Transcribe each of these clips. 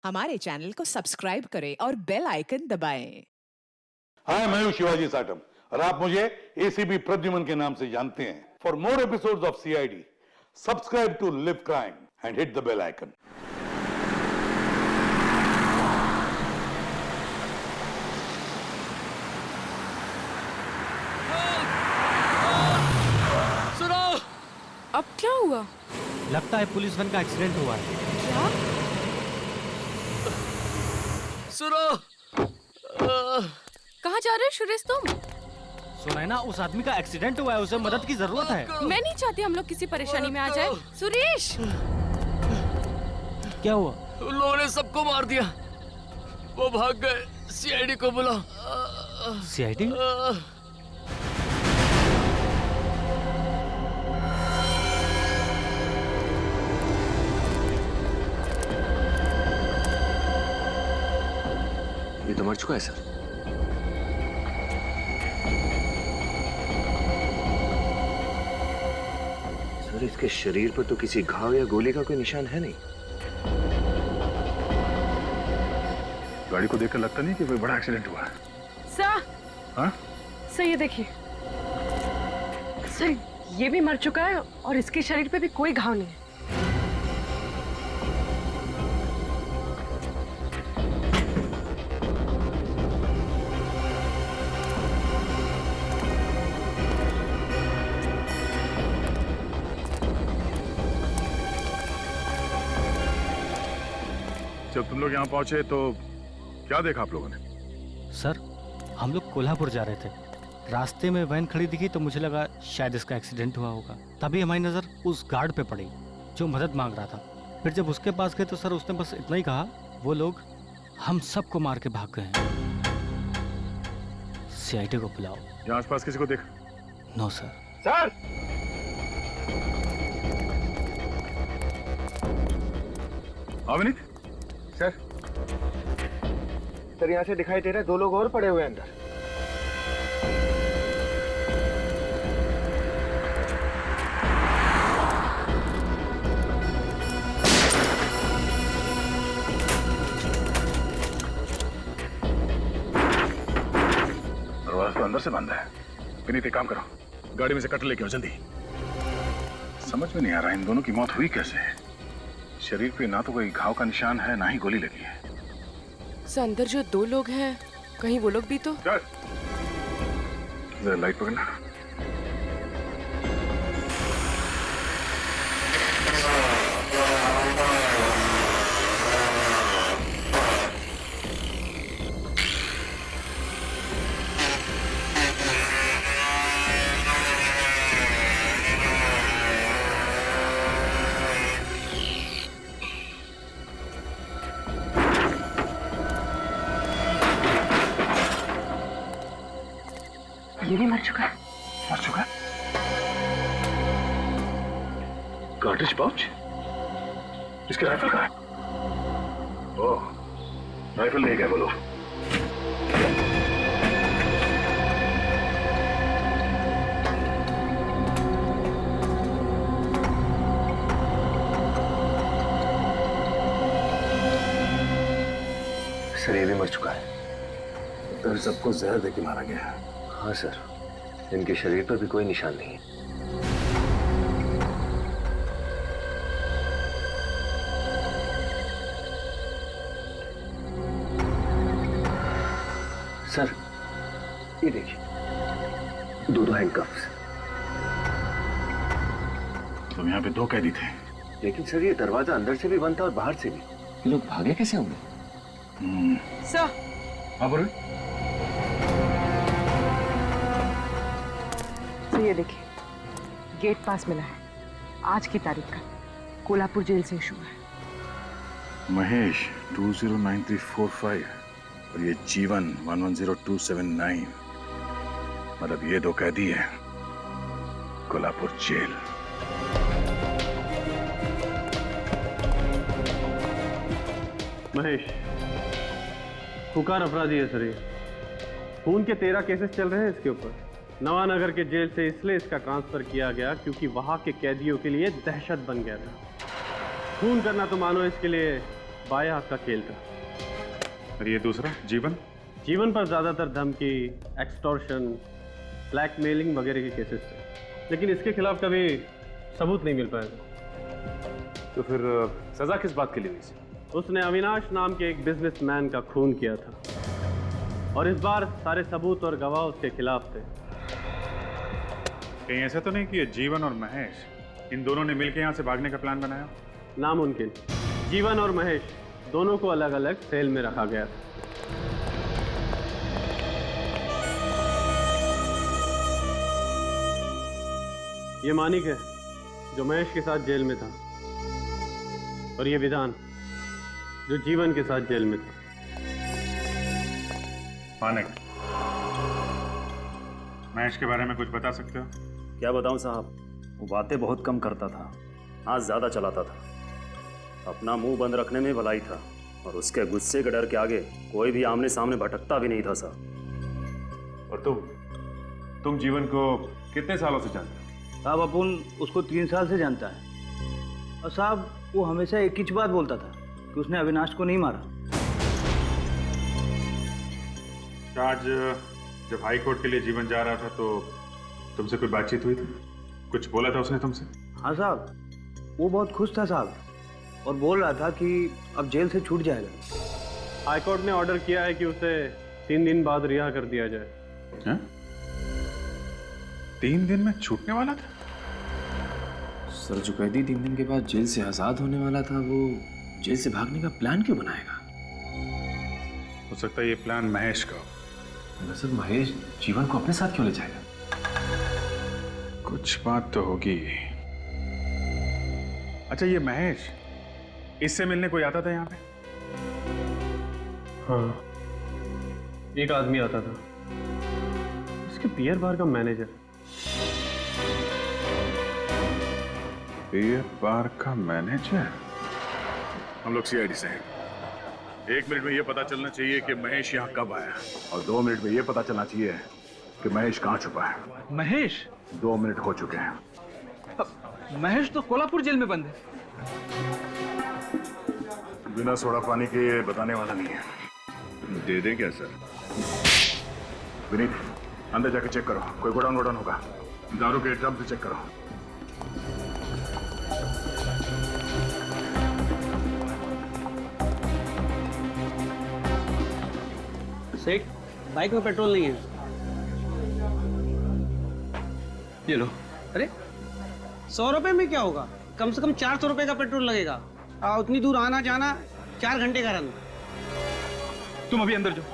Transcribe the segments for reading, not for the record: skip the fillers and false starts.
हमारे चैनल को सब्सक्राइब करें और बेल आइकन दबाएं। हाय, मैं हूं शिवाजी साटम और आप मुझे एसीपी प्रद्युमन के नाम से जानते हैं। For more episodes of CID, subscribe to Liv Crime and hit the bell icon. सुनो! अब क्या हुआ? लगता है पुलिस वैन का एक्सीडेंट हुआ है। क्या? सुनो! कहाँ जा रहे हो सुरेश तुम? सुना है ना, उस आदमी का एक्सीडेंट हुआ है, उसे मदद की जरूरत है। मैं नहीं चाहती हम लोग किसी परेशानी में आ जाए। सुरेश! क्या हुआ? उन लोगों ने सबको मार दिया। वो भाग गए। सीआईडी को बुलाओ। सीआईडी? ये तो मर चुका है सर। सर, इसके शरीर पर तो किसी घाव या गोली का कोई निशान है नहीं। गाड़ी को देखकर लगता नहीं कि कोई बड़ा एक्सीडेंट हुआ है। सर, हाँ? सर ये देखिए, सर ये भी मर चुका है और इसके शरीर पे भी कोई घाव नहीं है। जब तुम लोग यहाँ पहुंचे तो क्या देखा आप लोगों ने? सर, हम लोग कोल्हापुर जा रहे थे। रास्ते में वैन खड़ी दिखी तो मुझे लगा शायद इसका एक्सीडेंट हुआ होगा। तभी हमारी नजर उस गार्ड पे पड़ी जो मदद मांग रहा था। फिर जब उसके पास गए तो सर उसने बस इतना ही कहा, वो लोग हम सबको मार के भाग गए हैं। सीआईडी को बुलाओ। यहाँ आसपास किसी को देखा? No sir. Sir! Avneet? Sir, यहाँ से दिखाई दे रहा है 2 लोग और पड़े हुए हैं अंदर। दरवाजा तो अंदर से बंद है। विनीत, एक काम करो, गाड़ी में से कट लेके आओ जल्दी। समझ में नहीं आ रहा इन दोनों की मौत हुई कैसे। शरीर पे ना तो कोई घाव का निशान है, ना ही गोली लगी है। सर अंदर जो 2 लोग हैं, कहीं वो लोग भी तो? चल, जरा लाइट पकड़ना। ये भी मर चुका है। मर चुका है? Cartridge pouch? इसके राइफल कहाँ है? ओह, राइफल ले गए वो लोग। सर, ये भी मर चुका है। तो सबको जहर देके मारा गया है। हाँ सर, इनके शरीर पर भी कोई निशान नहीं है। सर, ये देखिए, 2 हैंडकफ्स। तो यहाँ पे 2 कैदी थे। लेकिन सर, ये दरवाजा अंदर से भी बंद था और बाहर से भी। ये लोग भागे कैसे होंगे? सर, हाँ बोलो। तो ये देखिए, गेट पास मिला है, आज की तारीख का, कोल्हापुर जेल से इशू है। महेश 209345 और ये जीवन 110279। मतलब ये 2 कैदी हैं कोल्हापुर जेल। महेश, हुकार अपराधी है सर। ये खून के 13 केसेस चल रहे हैं इसके ऊपर। नवानगर के जेल से इसलिए इसका ट्रांसफर किया गया क्योंकि वहां के कैदियों के लिए दहशत बन गया था। खून करना तो मानो इसके लिए बाएं हाथ का खेल था। और ये दूसरा जीवन? जीवन पर ज्यादातर धमकी, एक्सटॉर्शन, ब्लैकमेलिंग वगैरह के केसेस थे, लेकिन इसके खिलाफ कभी सबूत नहीं मिल पाया। तो फिर सजा किस बात के लिए हुई? उसने अविनाश नाम के एक बिजनेसमैन का खून किया था और इस बार सारे सबूत और गवाह उसके खिलाफ थे। कहीं ऐसा तो नहीं कि ये जीवन और महेश इन दोनों ने मिलकर यहाँ से भागने का प्लान बनाया? नामुमकिन। जीवन और महेश दोनों को अलग अलग सेल में रखा गया था। ये मानिक है जो महेश के साथ जेल में था और ये विधान जो जीवन के साथ जेल में था। मानिक, महेश के बारे में कुछ बता सकते हो? क्या बताऊं साहब, वो बातें बहुत कम करता था, हाथ ज्यादा चलाता था। अपना मुंह बंद रखने में भलाई था और उसके गुस्से के डर के आगे कोई भी आमने सामने भटकता भी नहीं था साहब। और तुम जीवन को कितने सालों से जानते हो? साहब अपन उसको 3 साल से जानता है और साहब वो हमेशा एक ही बात बोलता था कि उसने अविनाश को नहीं मारा। आज जब हाई कोर्ट के लिए जीवन जा रहा था तो तुमसे कोई बातचीत हुई थी? कुछ बोला था उसने तुमसे? हाँ साहब, वो बहुत खुश था साहब और बोल रहा था कि अब जेल से छूट जाएगा। हाई कोर्ट ने ऑर्डर किया है कि उसे 3 दिन बाद रिहा कर दिया जाए। हैं? 3 दिन में छूटने वाला था? सर, जो कैदी 3 दिन के बाद जेल से आजाद होने वाला था, वो जेल से भागने का प्लान क्यों बनाएगा? हो सकता है ये प्लान महेश का हो। सर, महेश जीवन को अपने साथ क्यों ले जाएगा? कुछ बात तो होगी। अच्छा, ये महेश इससे मिलने कोई आता था यहाँ पे? हाँ, एक आदमी आता था, उसके बियर बार का मैनेजर। बियर बार का मैनेजर? हम लोग सीआईडी से हैं। 1 मिनट में ये पता चलना चाहिए कि महेश यहाँ कब आया, और 2 मिनट में ये पता चलना चाहिए कि महेश कहाँ छुपा है। महेश? 2 मिनट हो चुके हैं। महेश तो कोल्हापुर जेल में बंद है। बिना सोडा पानी के ये बताने वाला नहीं है। दे दें क्या सर? विनीत, अंदर जाके चेक करो, कोई गोडाउन वोडाउन होगा। दारू के ड्रम से चेक करो। सेठ, बाइक में पेट्रोल नहीं है। ये लो। अरे 100 रुपए में क्या होगा? कम से कम 400 रुपए का पेट्रोल लगेगा। उतनी दूर आना जाना 4 घंटे का रन। तुम अभी अंदर जाओ,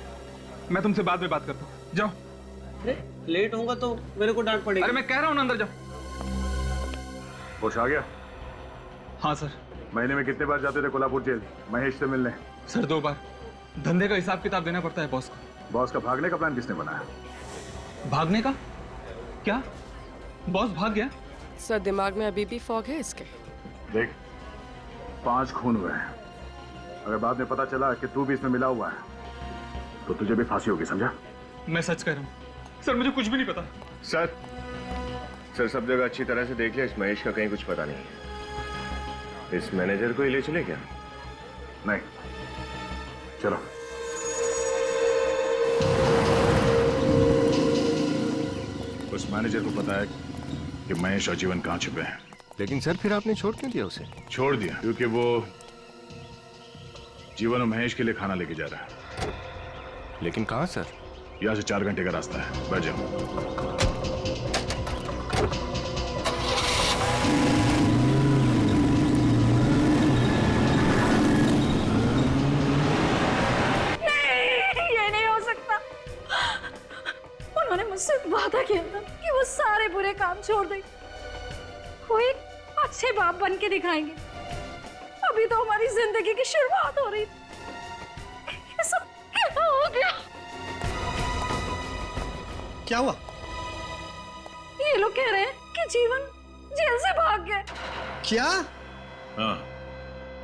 मैं तुमसे बाद में बात करता हूँ। जाओ। अरे लेट होगा तो मेरे को डांट पड़ेगी। अरे मैं कह रहा हूँ ना, अंदर जाओ। होश आ गया? हाँ सर। महीने में कितने बार जाते थे कोल्हापुर जेल महेश से मिलने? सर 2 बार। धंधे का हिसाब किताब देना पड़ता है बॉस को। बॉस का भागने का प्लान किसने बनाया? भागने का? क्या बॉस भाग गया? सर, दिमाग में अभी भी फॉग है इसके। देख, 5 खून हुए हैं। अगर बाद में पता चला कि तू भी इसमें मिला हुआ है तो तुझे भी फांसी होगी, समझा? मैं सच कह रहा हूँ सर, मुझे कुछ भी नहीं पता। सर सब जगह अच्छी तरह से देख लिया, इस महेश का कहीं कुछ पता नहीं है। इस मैनेजर को ही ले चले क्या? नहीं, चलो। उस मैनेजर को पता है कि महेश और जीवन कहाँ छुपे हैं। लेकिन सर, फिर आपने छोड़ क्यों दिया उसे? छोड़ दिया क्योंकि वो जीवन और महेश के लिए खाना लेके जा रहा है। लेकिन कहाँ सर? यहाँ से 4 घंटे का रास्ता है, बैठ जाओ। ये नहीं हो सकता। उन्होंने मुझसे वादा किया था कि वो सारे बुरे काम छोड़ देंगे, वो एक अच्छे बाप बन के दिखाएंगे। अभी तो हमारी जिंदगी की शुरुआत हो रही। ये सब क्या हो गया? क्या हुआ? ये लोग कह रहे हैं कि जीवन जेल से भाग गया। क्या? हाँ,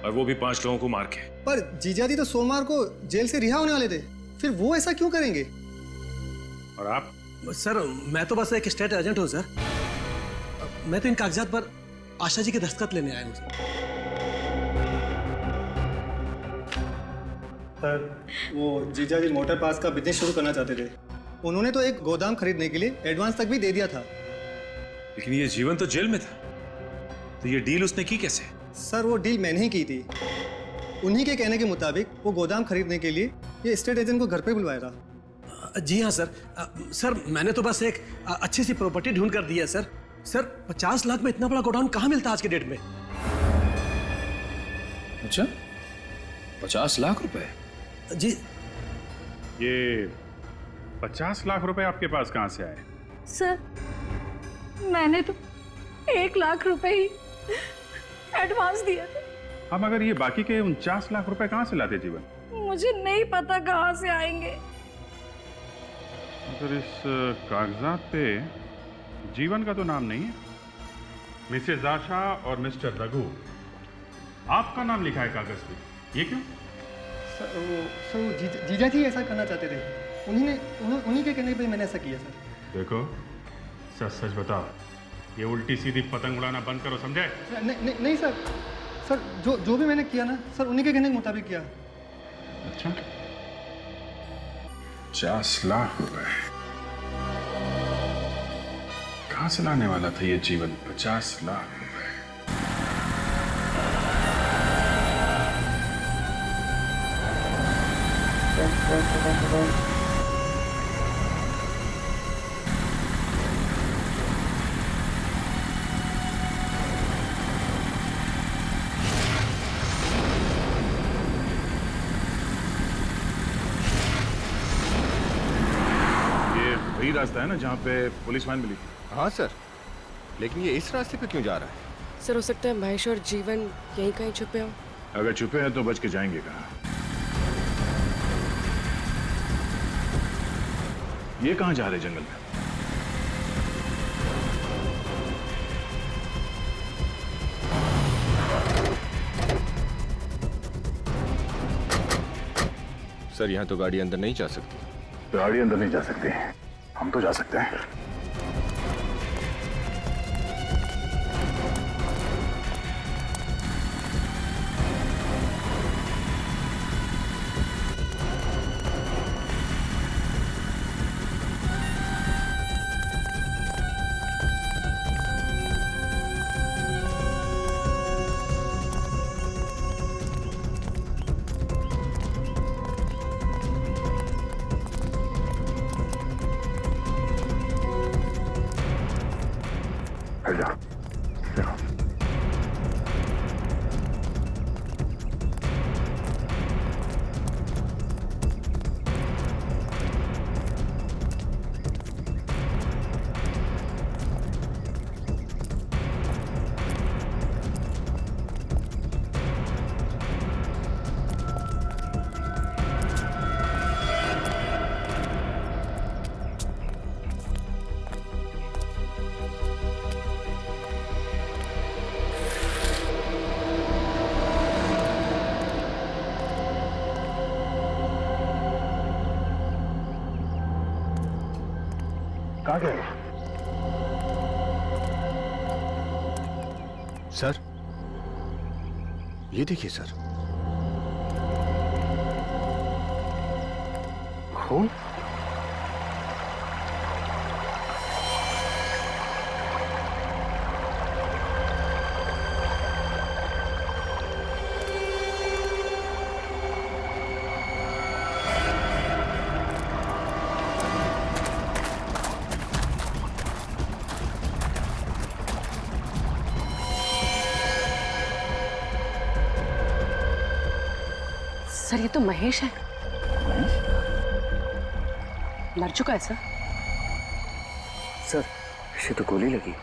और वो भी 5 लोगों को मार के। पर जीजाजी तो सोमवार को जेल से रिहा होने वाले थे, फिर वो ऐसा क्यों करेंगे? और आप? सर, मैं तो बस एक स्टेट एजेंट हूँ सर। मैं तो इन कागजात पर आशा जी के दस्तखत लेने आया हूँ। सर वो जीजा जी मोटर पार्ट्स का बिजनेस शुरू करना चाहते थे। उन्होंने तो एक गोदाम खरीदने के लिए एडवांस तक भी दे दिया था। लेकिन ये जीवन तो जेल में था, तो ये डील उसने की कैसे? सर वो डील मैंने ही की थी। उन्हीं के कहने के मुताबिक वो गोदाम खरीदने के लिए ये स्टेट एजेंट को घर पे बुलवाया था। जी हाँ सर। सर मैंने तो बस एक अच्छी सी प्रॉपर्टी ढूंढ कर दी है सर। सर 50 लाख में इतना बड़ा गोडाउन कहाँ मिलता आज के डेट में? अच्छा 50 लाख रुपए? जी। ये 50 लाख रुपए आपके पास कहाँ से आए? सर मैंने तो 1 लाख रुपए ही एडवांस दिया था। हम अगर ये बाकी के 49 लाख रुपए कहाँ से लाते जीवन? मुझे नहीं पता कहाँ से आएंगे। अगर इस कागजात पे जीवन का तो नाम नहीं है, मिसेज आशा और मिस्टर रघु आपका नाम लिखा है कागज पे, ये क्यों? सर जीजा जी ऐसा करना चाहते थे। उन्हीं के कहने पे मैंने ऐसा किया सर। देखो सच सच बताओ, ये उल्टी सीधी पतंग उड़ाना बंद करो, समझे? नहीं सर। सर जो भी मैंने किया ना सर उन्हीं के कहने के मुताबिक किया। अच्छा 50 लाख रुपए कहां से लाने वाला था ये जीवन? 50 लाख रुपए। वही रास्ता है ना जहाँ पे पुलिस वैन मिली? हाँ सर, लेकिन ये इस रास्ते पे क्यों जा रहा है? सर हो सकता है महेश और जीवन यहीं कहीं छुपे हो। अगर छुपे हैं तो बच के जाएंगे कहाँ? ये कहाँ जा रहे जंगल में? सर यहाँ तो गाड़ी अंदर नहीं जा सकती। गाड़ी अंदर नहीं जा सकती, हम तो जा सकते हैं। कहाँ गए? सर ये देखिए सर, खून। सर ये तो महेश है। मर चुका है सर। सर इसे तो गोली लगी,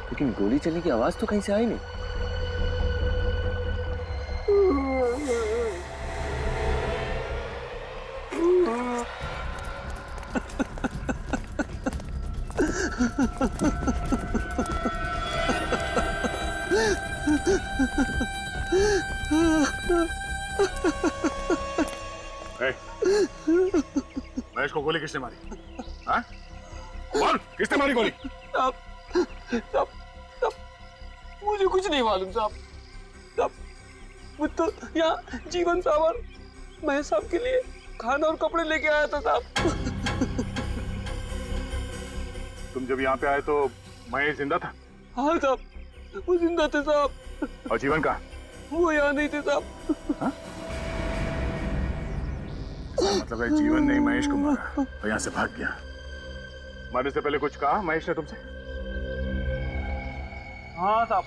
लेकिन गोली चलने की आवाज तो कहीं से आई नहीं। महेश को गोली किसने मारी? हाँ? बोल, किसने मारी गोली? मुझे कुछ नहीं मालूम साहब। वो तो यहाँ जीवन साहब और महेश साहब के लिए खाना और कपड़े लेके आया था साहब। तुम जब यहाँ पे आए तो महेश जिंदा था? हाँ साहब, वो जिंदा थे साहब। और जीवन कहाँ? वो यहाँ नहीं थे साहब। मतलब है जीवन ने महेश को मारा और यहाँ से भाग गया। मारने से पहले कुछ कहा महेश ने तुमसे? हाँ साहब,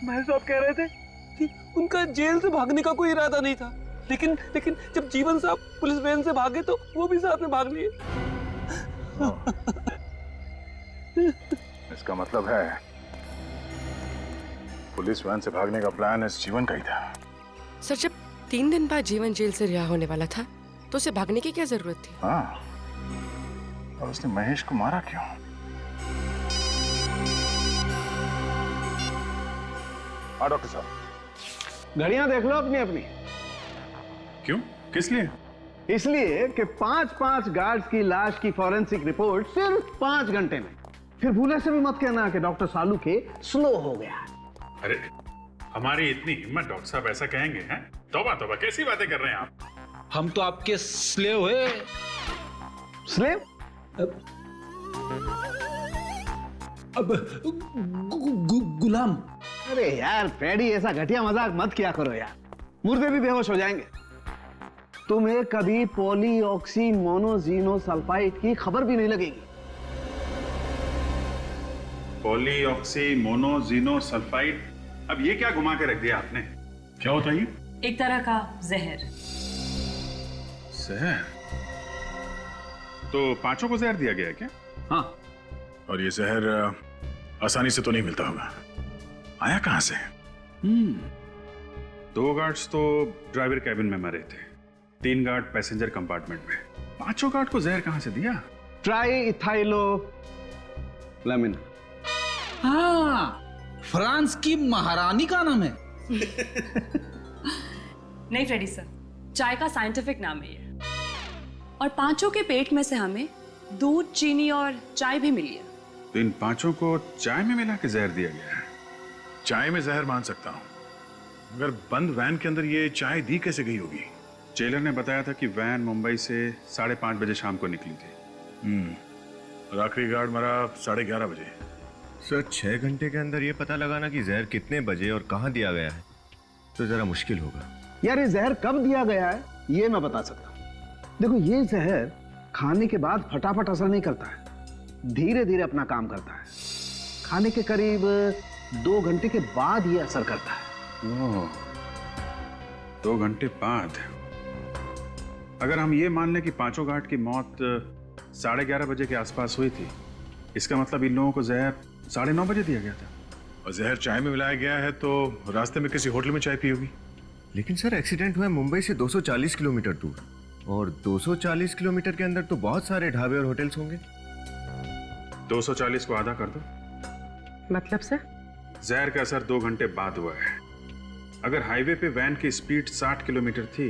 महेश साहब कह रहे थे कि उनका जेल से भागने का कोई इरादा नहीं था, लेकिन जब जीवन साहब पुलिस वैन से भागे तो वो भी साथ में भाग लिए। इसका मतलब है पुलिस वैन से भागने का प्लान इस जीवन का ही था। सर, जब 3 दिन बाद जीवन जेल से रिहा होने वाला था तो उसे भागने की क्या जरूरत थी? हाँ, और उसने महेश को मारा क्यों? हाँ डॉक्टर साहब, घड़ियां देख लो अपनी अपनी। क्यों? किस लिए? इसलिए कि 5-5 गार्ड्स की लाश की फॉरेंसिक रिपोर्ट सिर्फ 5 घंटे में। फिर भूले से भी मत कहना कि डॉक्टर सालू के स्लो हो गया। अरे हमारी इतनी हिम्मत डॉक्टर साहब ऐसा कहेंगे हैं? तौबा तौबा, कैसी बातें कर रहे हैं आप? हम तो आपके स्लेव है। स्लेव? अब गुलाम। अरे यार फ्रेडी, ऐसा घटिया मजाक मत किया करो यार, मुर्दे भी बेहोश हो जाएंगे। तुम्हें कभी पॉलीऑक्सी मोनोजीनोसल्फाइड की खबर भी नहीं लगेगी। पॉलीऑक्सी मोनोजीनोसल्फाइड, अब ये क्या घुमा के रख दिया आपने? क्या होता है ये? एक तरह का जहर। जहर? तो 5 को जहर दिया गया है क्या? हाँ। और ये जहर आसानी से तो नहीं मिलता होगा, आया कहां से? 2 गार्ड्स तो ड्राइवर कैबिन में मरे थे, 3 गार्ड पैसेंजर कंपार्टमेंट में। 5 गार्ड को जहर कहां से दिया? ट्राई इथाइलोलामिन। हाँ, फ्रांस की महारानी का नाम है। नहीं फ्रेडी सर, चाय का साइंटिफिक नाम है ये। और 5 के पेट में से हमें दूध, चीनी और चाय भी मिली है। तो इन 5 को चाय में मिला के जहर दिया गया है। चाय में जहर मान सकता हूं, मगर बंद वैन के अंदर ये चाय दी कैसे गई होगी? जेलर ने बताया था कि वैन मुंबई से 5:30 बजे शाम को निकली थी। और आखिरी गार्ड मरा 11:30 बजे। सर 6 घंटे के अंदर ये पता लगाना कि जहर कितने बजे और कहां दिया गया है तो जरा मुश्किल होगा। यार ये जहर कब दिया गया है ये मैं बता सकता हूँ। देखो, ये जहर खाने के बाद फटाफट असर नहीं करता है, धीरे धीरे अपना काम करता है। खाने के करीब 2 घंटे के बाद ये असर करता है। 2 घंटे बाद? अगर हम ये मान लें कि 5 गार्ड की मौत 11:30 बजे के आसपास हुई थी, इसका मतलब इन लोगों को जहर 9:30 बजे दिया गया था। और जहर चाय में मिलाया गया है तो रास्ते में किसी होटल में चाय पी होगी। लेकिन सर एक्सीडेंट हुआ मुंबई से 240 किलोमीटर दूर, और 240 किलोमीटर के अंदर तो बहुत सारे ढाबे और होटल्स होंगे। 240 को आधा कर दो। मतलब सर? जहर का असर 2 घंटे बाद हुआ है। अगर हाईवे पे वैन की स्पीड 60 किलोमीटर थी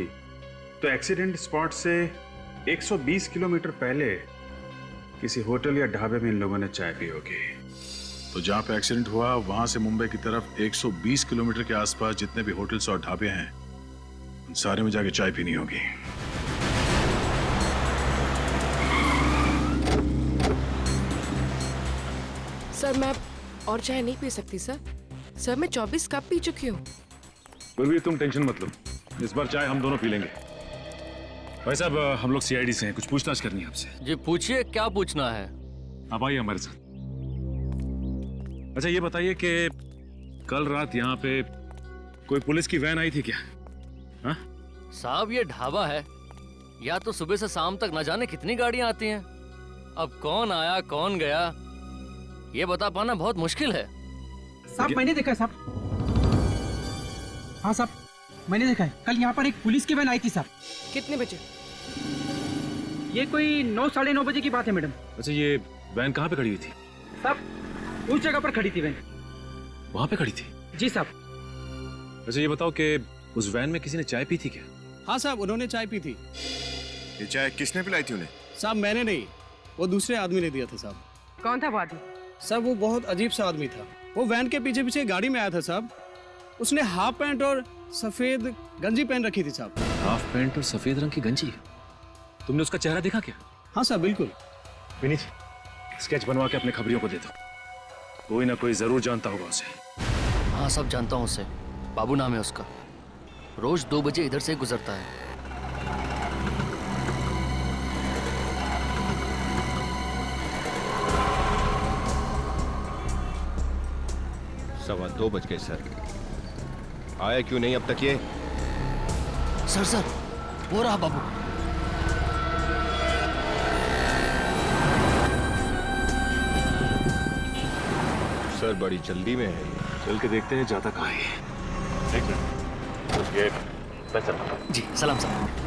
तो एक्सीडेंट स्पॉट से 120 किलोमीटर पहले किसी होटल या ढाबे में इन लोगों ने चाय पी होगी। तो जहां पे एक्सीडेंट हुआ वहां से मुंबई की तरफ 120 किलोमीटर के आसपास जितने भी होटल्स और ढाबे हैं, उन सारे में जाके चाय पीनी होगी। सर मैं और चाय नहीं पी सकती सर। सर मैं 24 कप पी चुकी हूँ। गुरवीर तुम टेंशन मत लो, इस बार चाय हम दोनों पी लेंगे। भाई साहब हम लोग सीआईडी से हैं, कुछ पूछताछ करनी है आपसे। जी पूछिए, क्या पूछना है? आप आइए हमारे साथ। अच्छा ये बताइए कि कल रात यहाँ पे कोई पुलिस की वैन आई थी क्या? हाँ? साहब ये ढाबा है, या तो सुबह से शाम तक न जाने कितनी गाड़ियां आती हैं। अब कौन आया कौन गया ये बता पाना बहुत मुश्किल है। साहब मैंने देखा है साहब। हाँ साहब मैंने देखा है, कल यहाँ पर एक पुलिस की वैन आई थी साहब। कितने बजे? ये कोई 9, 9:30 बजे की बात है मैडम। अच्छा ये वैन कहाँ पे खड़ी हुई थी? साहब उस जगह पर खड़ी थी वैन। वहाँ पे खड़ी थी? जी साहब। अच्छा ये बताओ कि उस वैन में किसी ने चाय पी थी क्या? हाँ साहब उन्होंने चाय पी थी। ये चाय किसने पिलाई थी उन्हें? साहब मैंने नहीं, वो दूसरे आदमी ने दिया था साहब। कौन था वो आदमी? साहब वो बहुत अजीब सा आदमी था। वो वैन के पीछे पीछे गाड़ी में आया था साहब। उसने हाफ पैंट और सफेद गंजी पहन रखी थी साहब। हाफ पैंट और सफेद रंग की गंजी। तुमने उसका चेहरा देखा क्या? हाँ साहब बिल्कुल। विनीत, स्केच बनवा के अपने खबरियों को दे दो। कोई ना कोई जरूर जानता होगा उसे। हाँ सब जानता हूँ उसे, बाबू नाम है उसका। रोज 2 बजे इधर से गुजरता है। 2:15 बज गए सर। आया क्यों नहीं अब तक ये? सर वो रहा बाबू। सर बड़ी जल्दी में है। चल के देखते हैं जाता कहाँ है। एक मिनट, ये मैं चलता हूं। जी सलाम सलाम।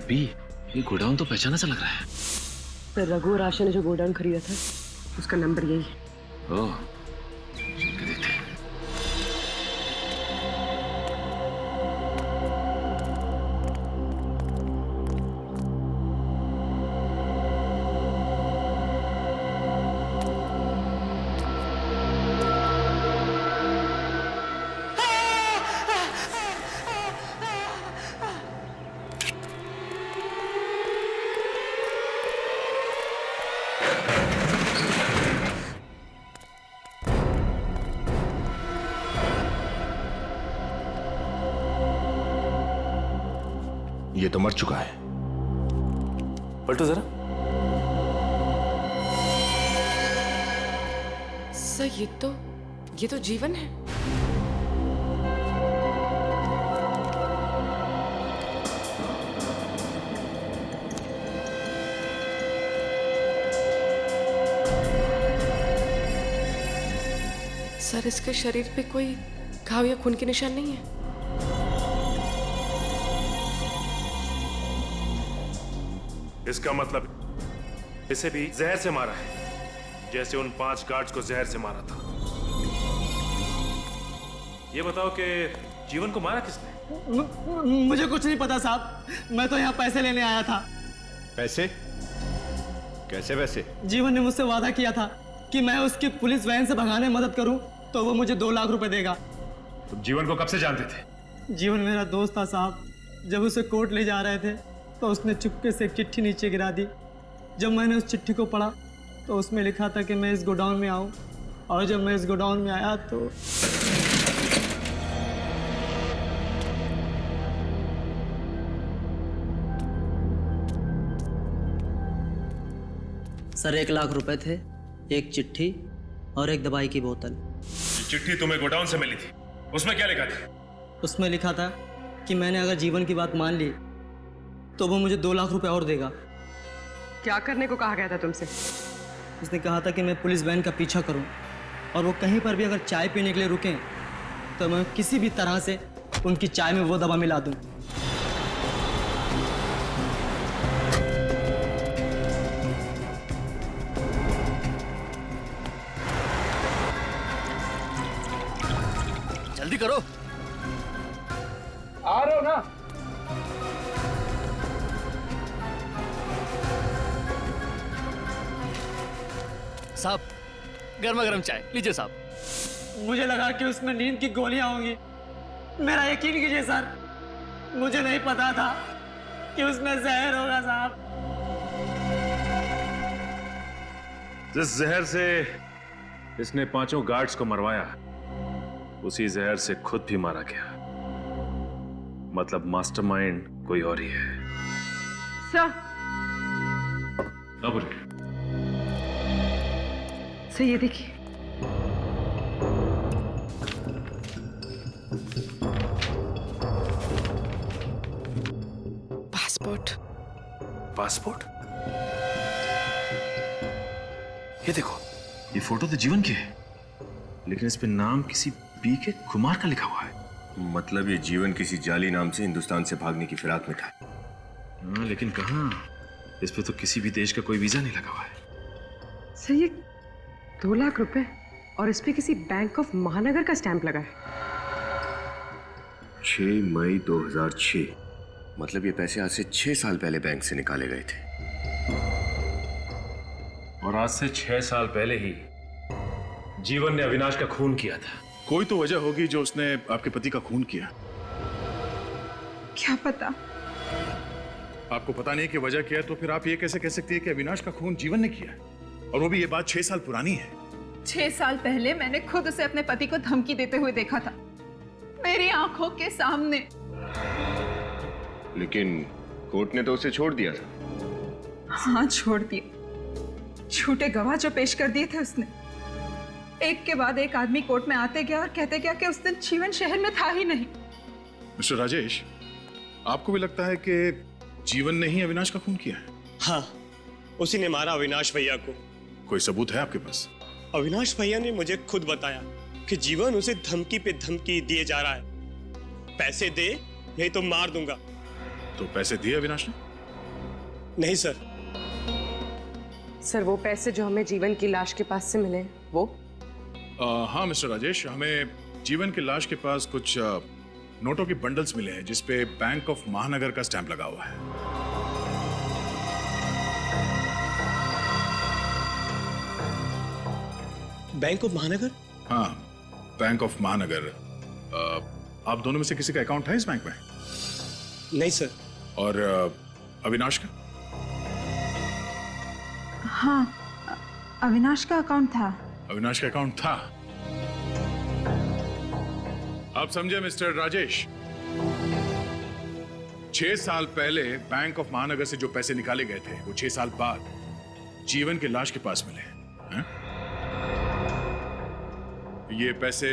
B ये गोडाउन तो पहचाना सा लग रहा है। तो रघु और आशा ने जो गोडाउन खरीदा था उसका नंबर यही है। ओह, ये तो मर चुका है। पलटो जरा। सर ये तो जीवन है। सर इसके शरीर पे कोई घाव या खून के निशान नहीं है। इसका मतलब इसे भी जहर से मारा है, जैसे उन 5 गार्ड्स को जहर से मारा था। ये बताओ कि जीवन को मारा किसने? मुझे कुछ नहीं पता साहब, मैं तो यहाँ पैसे लेने आया था। पैसे? कैसे पैसे? जीवन ने मुझसे वादा किया था कि मैं उसकी पुलिस वैन से भगाने में मदद करूं तो वो मुझे 2 लाख रुपए देगा। तुम जीवन को कब से जानते थे? जीवन मेरा दोस्त था साहब। जब उसे कोर्ट ले जा रहे थे तो उसने चुपके से एक चिट्ठी नीचे गिरा दी। जब मैंने उस चिट्ठी को पढ़ा तो उसमें लिखा था कि मैं इस गोडाउन में आऊं, और जब मैं इस गोडाउन में आया तो सर 1 लाख रुपए थे, एक चिट्ठी और एक दवाई की बोतल। ये चिट्ठी तुम्हें गोडाउन से मिली थी, उसमें क्या लिखा था? उसमें लिखा था कि मैंने अगर जीवन की बात मान ली तो वो मुझे 2 लाख रुपए और देगा। क्या करने को कहा गया था तुमसे? उसने कहा था कि मैं पुलिस वैन का पीछा करूं, और वो कहीं पर भी अगर चाय पीने के लिए रुकें तो मैं किसी भी तरह से उनकी चाय में वो दवा मिला दूं। जल्दी करो। आ रहे हो ना? साहब गर्मा गर्म चाय लीजिए साहब। मुझे लगा कि उसमें नींद की गोलियां होंगी। मेरा यकीन कीजिए सर, मुझे नहीं पता था कि उसमें जहर होगा साहब। जिस जहर से इसने 5 गार्ड्स को मरवाया, उसी जहर से खुद भी मारा गया। मतलब मास्टरमाइंड कोई और ही है। सर सर ये देखिए। पासपोर्ट। ये देखो, ये फोटो तो जीवन की है, लेकिन इस पे नाम किसी बीके कुमार का लिखा हुआ है। मतलब ये जीवन किसी जाली नाम से हिंदुस्तान से भागने की फिराक में था। हाँ, लेकिन कहाँ, इस पे तो किसी भी देश का कोई वीजा नहीं लगा हुआ है। सर ये 2 लाख रुपए और इस पे किसी बैंक ऑफ महानगर का स्टैंप लगा है। 6 मई 2006। मतलब ये पैसे आज से 6 साल पहले बैंक से निकाले गए थे। और आज से 6 साल पहले ही जीवन ने अविनाश का खून किया था। कोई तो वजह होगी जो उसने आपके पति का खून किया। क्या पता। आपको पता नहीं कि वजह क्या है, तो फिर आप ये कैसे कह सकती है कि अविनाश का खून जीवन ने किया, और वो भी ये बात 6 साल पुरानी है। 6 साल पहले मैंने खुद उसे अपने पति को धमकी देते हुए देखा था, मेरी आंखों के सामने। लेकिन कोर्ट ने तो उसे छोड़ दिया था। हाँ, छोड़ दिया। झूठे गवाह जो पेश कर दिए थे उसने। एक के बाद एक आदमी कोर्ट में आते गया और कहते गया कि उस दिन जीवन शहर में था ही नहीं। मिस्टर राजेश, आपको भी लगता है कि जीवन ने ही अविनाश का खून किया है? हाँ, उसी ने मारा अविनाश भैया को। कोई सबूत है आपके पास? अविनाश भैया ने मुझे खुद बताया कि जीवन उसे धमकी पे धमकी दिए जा रहा है, पैसे दे नहीं तो मार दूंगा। तो पैसे दिए अविनाश ने? नहीं सर। सर वो पैसे जो हमें जीवन की लाश के पास से मिले वो? हाँ मिस्टर राजेश, हमें जीवन की लाश के पास कुछ नोटों के बंडल्स मिले हैं जिसपे बैंक ऑफ महानगर का स्टैंप लगा हुआ है। बैंक ऑफ महानगर? हाँ, बैंक ऑफ महानगर। आप दोनों में से किसी का अकाउंट है इस बैंक में? नहीं सर। और अविनाश का? हाँ, अविनाश का अकाउंट था। अविनाश का अकाउंट था। आप समझे मिस्टर राजेश, 6 साल पहले बैंक ऑफ महानगर से जो पैसे निकाले गए थे वो 6 साल बाद जीवन की लाश के पास मिले हैं? ये पैसे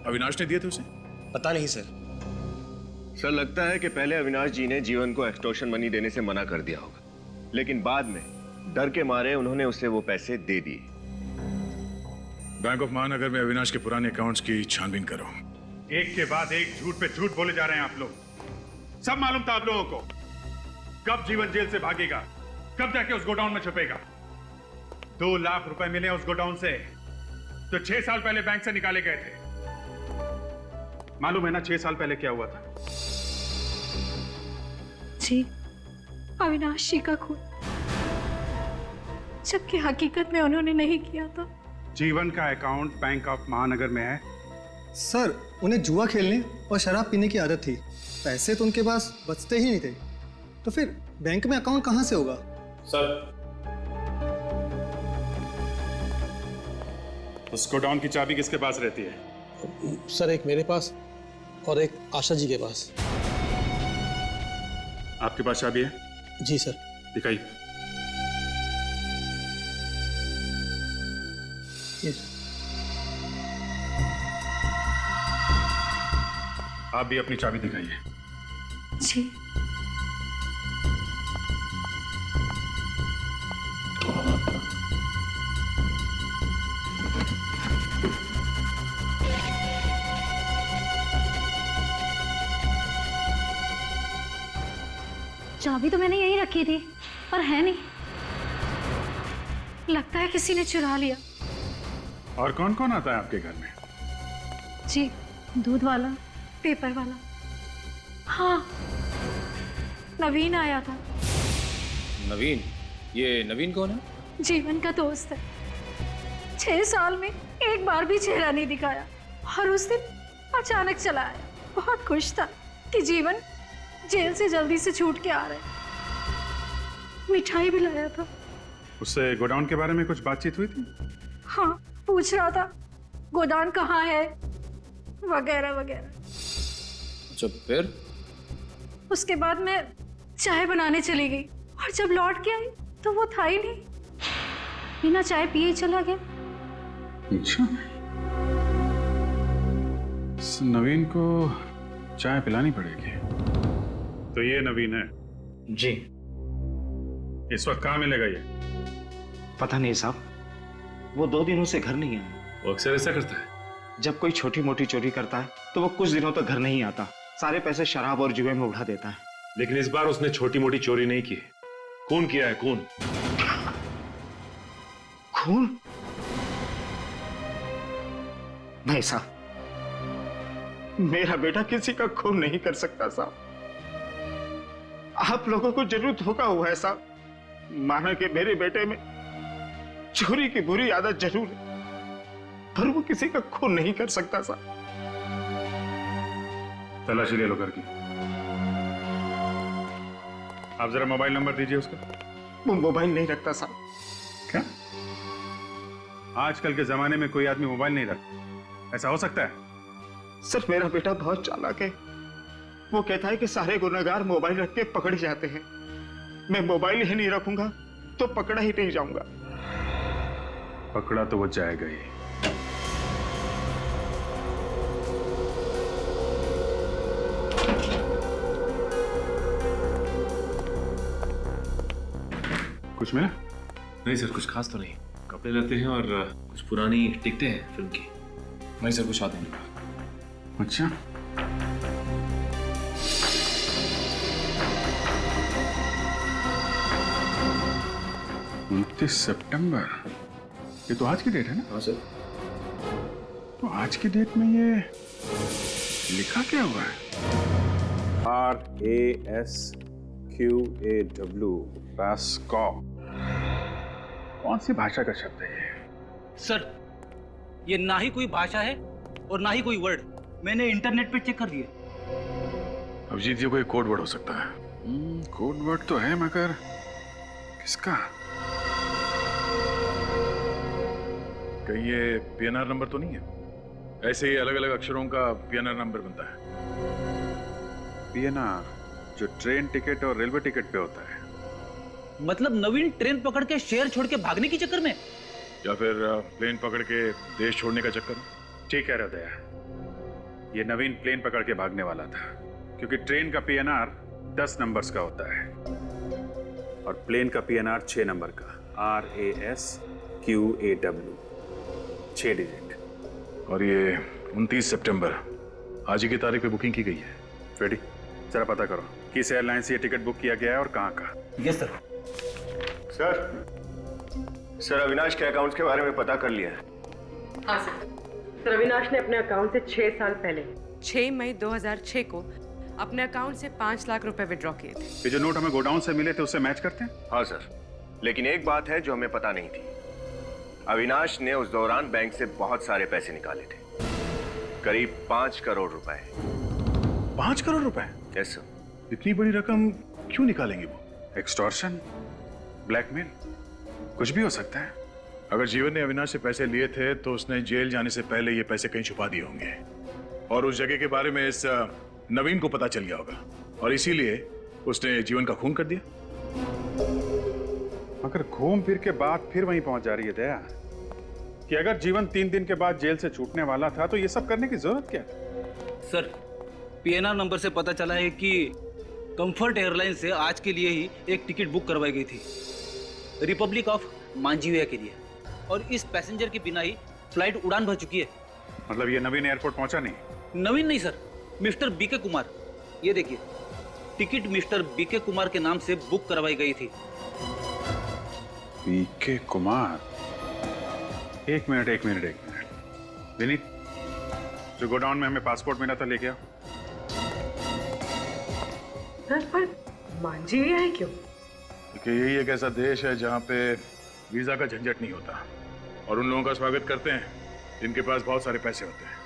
अविनाश ने दिए थे उसे? पता नहीं सर। सर लगता है कि पहले अविनाश जी ने जीवन को एक्सटॉर्शन मनी देने से मना कर दिया होगा, लेकिन बाद में डर के मारे उन्होंने उसे वो पैसे दे दिए। बैंक ऑफ महानगर में अविनाश के पुराने अकाउंट्स की छानबीन करो। एक के बाद एक झूठ पे झूठ बोले जा रहे हैं आप लोग। सब मालूम था आप लोगों को कब जीवन जेल से भागेगा, कब जाके उस गोडाउन में छुपेगा। 2 लाख रुपए मिले उस गोडाउन से, तो 6 साल पहले बैंक से निकाले गए थे। मालूम है ना 6 साल पहले क्या हुआ था? जी, अविनाश जी का खून, जबकि हकीकत में उन्होंने नहीं किया था। जीवन का अकाउंट बैंक ऑफ महानगर में है। सर उन्हें जुआ खेलने और शराब पीने की आदत थी, पैसे तो उनके पास बचते ही नहीं थे, तो फिर बैंक में अकाउंट कहां से होगा? सर उस गोडाउन की चाबी किसके पास रहती है? सर एक मेरे पास और एक आशा जी के पास। आपके पास चाबी है? जी सर। दिखाइए। आप भी अपनी चाबी दिखाइए। जी। चाबी तो मैंने यहीं रखी थी, पर है नहीं। लगता है किसी ने चुरा लिया। और कौन कौन आता है आपके घर में? जी, दूध वाला, पेपर वाला। हाँ, नवीन आया था। नवीन? ये नवीन कौन है? जीवन का दोस्त है। 6 साल में एक बार भी चेहरा नहीं दिखाया, और उस दिन अचानक चला आया। बहुत खुश था कि जीवन जेल से जल्दी से छूट के आ रहे। मिठाई भी लाया था। उससे गोडाउन के बारे में कुछ बातचीत हुई थी? हाँ, पूछ रहा था गोदाम कहाँ है वगैरह वगैरह। जब फिर? उसके बाद मैं चाय बनाने चली गई, और जब लौट के आई तो वो था ही नहीं। बिना चाय पिए ही चला गया। अच्छा, नवीन को चाय पिलानी पड़ेगी। तो ये नवीन है? जी। इस वक्त कहाँ मिलेगा ये? पता नहीं साहब, वो 2 दिनों से घर नहीं आया। वो अक्सर ऐसा करता है। जब कोई छोटी मोटी चोरी करता है तो वो कुछ दिनों तक घर नहीं आता, सारे पैसे शराब और जुए में उड़ा देता है। लेकिन इस बार उसने छोटी मोटी चोरी नहीं की, खून किया है, खून। खून? नहीं साहब, मेरा बेटा किसी का खून नहीं कर सकता साहब। आप लोगों को जरूर धोखा हुआ है साहब। माना कि मेरे बेटे में चोरी की बुरी आदत जरूर है, पर वो किसी का खून नहीं कर सकता साहब। तलाशी ले लो घर की। आप जरा मोबाइल नंबर दीजिए उसका। वो मोबाइल नहीं रखता साहब। क्या? आजकल के जमाने में कोई आदमी मोबाइल नहीं रखता, ऐसा हो सकता है? सर मेरा बेटा बहुत चालाक है। वो कहता है कि सारे गुनहगार मोबाइल रख के पकड़ जाते हैं। मैं मोबाइल ही नहीं रखूंगा तो पकड़ा ही नहीं जाऊंगा। पकड़ा तो वो जाएगा ही। कुछ मिला? नहीं सर, कुछ खास तो नहीं। कपड़े लेते हैं और कुछ पुरानी टिकटें हैं फिल्म की। नहीं सर, कुछ आता नहीं। अच्छा, 29 सितंबर, ये तो आज की डेट है ना? हाँ सर। तो आज की डेट में ये लिखा क्या हुआ है? RASQAW, Roscoe. कौन सी भाषा का शब्द है ये? सर, ये ना ही कोई भाषा है और ना ही कोई वर्ड। मैंने इंटरनेट पे चेक कर दिया। अभिजीत, ये कोई कोड वर्ड हो सकता है। कोड वर्ड तो है, मगर किसका? कहीं ये PNR नंबर तो नहीं है? ऐसे ही अलग अलग अक्षरों का PNR नंबर बनता है। PNR जो ट्रेन टिकट और रेलवे टिकट पे होता है। मतलब नवीन ट्रेन पकड़ के शहर छोड़ के भागने के चक्कर में, या फिर प्लेन पकड़ के देश छोड़ने का चक्कर में? ठीक कह रहे हो दया, ये नवीन प्लेन पकड़ के भागने वाला था, क्योंकि ट्रेन का PNR 10 नंबर्स का होता है और प्लेन का PNR 6 नंबर का, RASQAW, 6 डिजिट। और ये 29 सितंबर, आज ही की तारीख पे बुकिंग की गई है। रेडी, जरा पता करो किस एयरलाइन से ये टिकट बुक किया गया है और कहाँ का। Yes sir. सर अविनाश के अकाउंट के बारे में पता कर लिया है। हाँ सर, अविनाश ने अपने अकाउंट से 6 साल पहले 6 मई 2006 को अपने अकाउंट से 5 लाख रुपए विड्रॉ किए थे। ये जो नोट हमें गोडाउन से मिले थे उससे मैच करते हैं? हाँ सर, लेकिन एक बात है जो हमें पता नहीं थी। अविनाश ने उस दौरान बैंक से बहुत सारे पैसे निकाले थे, करीब 5 करोड़ रुपए। 5 करोड़ रुपए? Yes sir. इतनी बड़ी रकम क्यों निकालेंगे वो? एक्सटॉर्शन, ब्लैकमेल, कुछ भी हो सकता है। अगर जीवन ने अविनाश से पैसे लिए थे तो उसने जेल जाने से पहले ये पैसे कहीं छुपा दिए होंगे और उस जगह के बारे में इस नवीन को पता चल गया होगा और इसीलिए उसने जीवन का खून कर दिया। मगर घूम फिर के बात फिर वहीं पहुंच जा रही है दया कि अगर जीवन 3 दिन के बाद जेल से छूटने वाला था तो ये सब करने की जरूरत क्या? सर, PNR नंबर से पता चला है कि कंफर्ट एयरलाइन से आज के लिए ही एक टिकट बुक करवाई गई थी, रिपब्लिक ऑफ मांझीविया के लिए, और इस पैसेंजर के बिना ही फ्लाइट उड़ान भर चुकी है। मतलब ये नवीन एयरपोर्ट पहुंचा नहीं? नवीन नहीं सर, मिस्टर BK कुमार। ये देखिए, टिकट मिस्टर BK कुमार के नाम से बुक करवाई गई थी। BK कुमार? एक मिनट विनीत, जो गोडाउन में हमें पासपोर्ट मिला था लेके आओ। पर मांझीविया है क्यों? क्योंकि यही एक ऐसा देश है जहाँ पे वीजा का झंझट नहीं होता और उन लोगों का स्वागत करते हैं जिनके पास बहुत सारे पैसे होते हैं।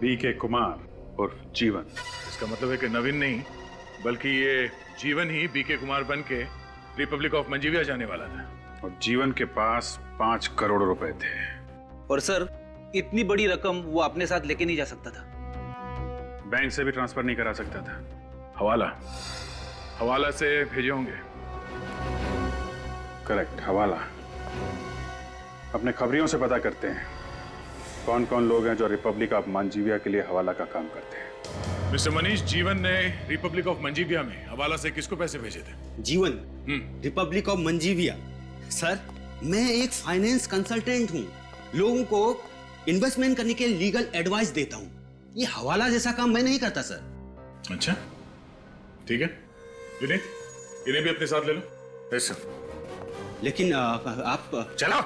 BK कुमार उर्फ जीवन। इसका मतलब है कि नवीन नहीं बल्कि ये जीवन ही BK कुमार बन के रिपब्लिक ऑफ मंजीविया जाने वाला था और जीवन के पास 5 करोड़ रुपए थे। और सर, इतनी बड़ी रकम वो अपने साथ लेके नहीं जा सकता था। बैंक से भी ट्रांसफर नहीं करा सकता था, हवाला से भेजे होंगे। करेक्ट, हवाला। अपने खबरियों से पता करते हैं कौन कौन लोग हैं जो रिपब्लिक ऑफ मांझीविया के लिए हवाला का काम करते हैं। मिस्टर मनीष, जीवन ने रिपब्लिक ऑफ मंजीविया में हवाला से किसको पैसे भेजे थे? जीवन, रिपब्लिक ऑफ मंजीविया। सर, मैं एक फाइनेंस कंसल्टेंट हूँ, लोगों को इन्वेस्टमेंट करने के लीगल एडवाइस देता हूँ। ये हवाला जैसा काम मैं नहीं करता सर। अच्छा, ठीक है। विनीत, इन्हें भी अपने साथ ले लो। Yes sir. लेकिन आप चलो।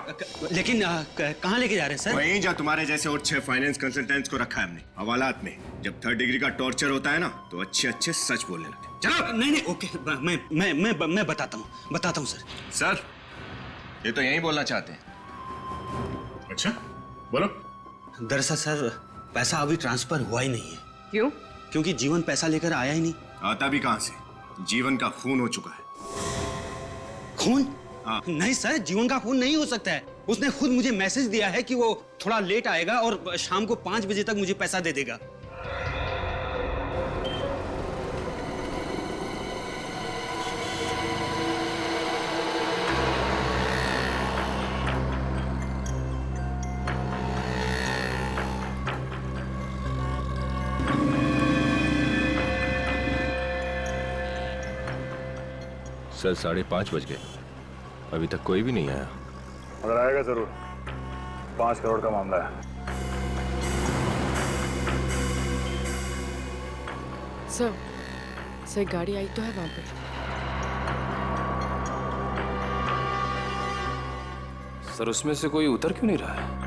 लेकिन कहाँ लेके जा रहे हैं सर? वहीं जा तुम्हारे जैसे और 6 फाइनेंस कंसल्टेंट्स को रखा है हमने हवालात में। जब 3rd डिग्री का टॉर्चर होता है ना, तो अच्छे अच्छे सच बोलने लगते। चलो। नहीं, ओके, मैं बताता हूँ सर। सर, ये तो यही बोलना चाहते हैं। अच्छा, बोलो। दरअसल सर, पैसा अभी ट्रांसफर हुआ ही नहीं है। क्यों? क्योंकि जीवन पैसा लेकर आया ही नहीं। आता भी कहां से? जीवन का खून हो चुका है। खून? नहीं सर, जीवन का खून नहीं हो सकता है। उसने खुद मुझे मैसेज दिया है कि वो थोड़ा लेट आएगा और शाम को 5 बजे तक मुझे पैसा दे देगा। सर 5:30 बज गए, अभी तक कोई भी नहीं आया। अगर आएगा जरूर। 5 करोड़ का मामला है। सर गाड़ी आई तो है वहां पर। सर, उसमें से कोई उतर क्यों नहीं रहा है?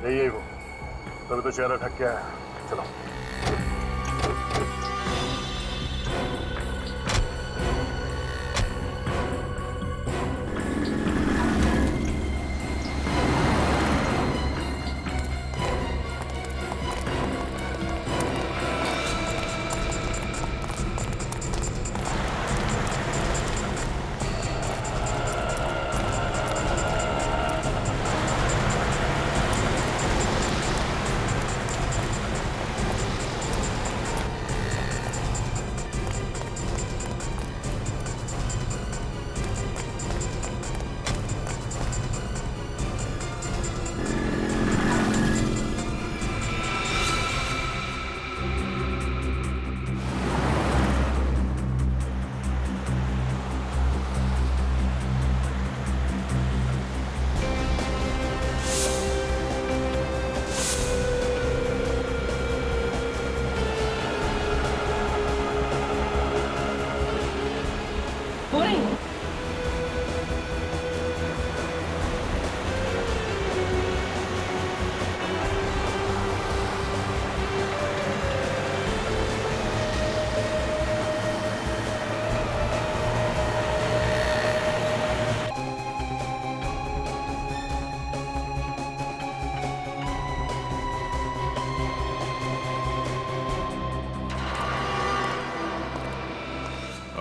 यही वो, तभी तो चेहरा ढक गया है। चलो।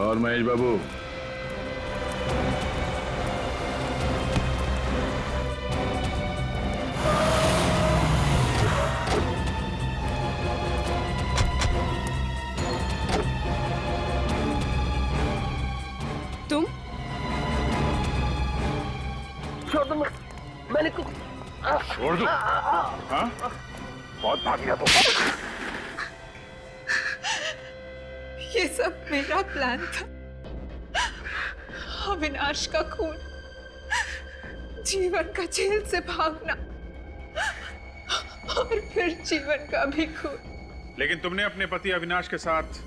और महेश बाबू, तुम? छोड़ दो, मैंने छोड़ दो। हाँ? बहुत भाग गया तो। ये सब मेरा प्लान था। अविनाश का खून, जीवन का जेल से भागना और फिर जीवन का भी खून। लेकिन तुमने अपने पति अविनाश के साथ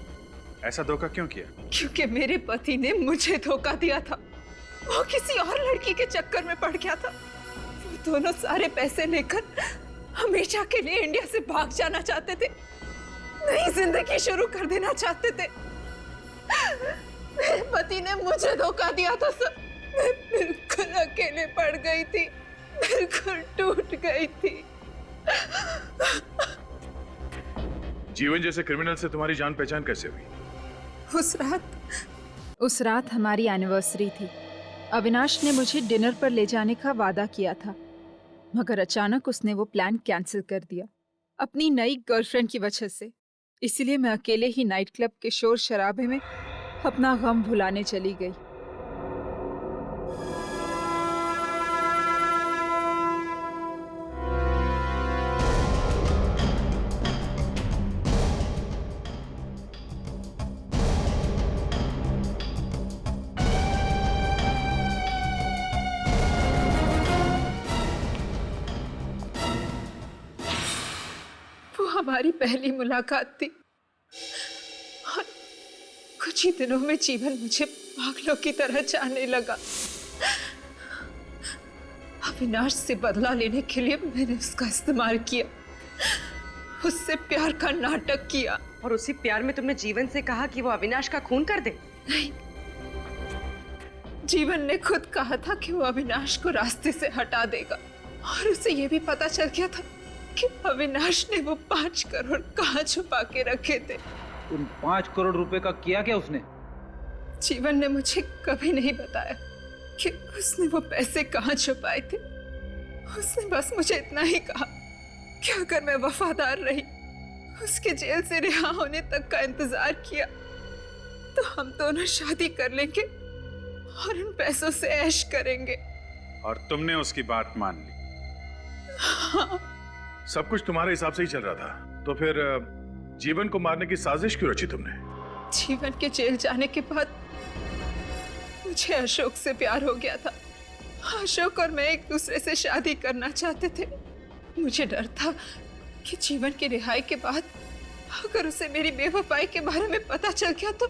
ऐसा धोखा क्यों किया? क्योंकि मेरे पति ने मुझे धोखा दिया था। वो किसी और लड़की के चक्कर में पड़ गया था। वो दोनों सारे पैसे लेकर हमेशा के लिए इंडिया से भाग जाना चाहते थे, नई जिंदगी शुरू कर देना चाहते थे। मेरे पति ने मुझे धोखा दिया था सर। मैं बिल्कुल अकेले पड़ गई थी, बिल्कुल टूट गई थी। जीवन जैसे क्रिमिनल से तुम्हारी जान पहचान कैसे हुई? उस रात हमारी एनिवर्सरी थी। अविनाश ने मुझे डिनर पर ले जाने का वादा किया था, मगर अचानक उसने वो प्लान कैंसिल कर दिया अपनी नई गर्लफ्रेंड की वजह से। इसीलिए मैं अकेले ही नाइट क्लब के शोर शराबे में अपना गम भुलाने चली गई। हमारी पहली मुलाकात थी और कुछ ही दिनों में जीवन मुझे पागलों की तरह चाहने लगा। अविनाश से बदला लेने के लिए मैंने उसका इस्तेमाल किया, उससे प्यार का नाटक किया। और उसी प्यार में तुमने जीवन से कहा कि वो अविनाश का खून कर दे? नहीं, जीवन ने खुद कहा था कि वो अविनाश को रास्ते से हटा देगा और उसे ये भी पता चल गया था कि अविनाश ने वो 5 करोड़ कहाँ छुपा के रखे थे। उन 5 करोड़ रुपए का किया क्या उसने? जीवन ने मुझे कभी नहीं बताया कि उसने वो पैसे कहाँ छुपाए थे। उसने बस मुझे इतना ही कहा कि अगर मैं वफादार रही, उसके जेल से रिहा होने तक का इंतजार किया, तो हम दोनों शादी कर लेंगे और उन पैसों से ऐश करेंगे। और तुमने उसकी बात मान ली? हाँ। सब कुछ तुम्हारे हिसाब से ही चल रहा था, तो फिर जीवन को मारने की साजिश क्यों रची तुमने? जीवन के जेल जाने के बाद मुझे अशोक से प्यार हो गया था। अशोक और मैं एक दूसरे से शादी करना चाहते थे। मुझे डर था कि जीवन की रिहाई के बाद अगर उसे मेरी बेवफाई के बारे में पता चल गया तो,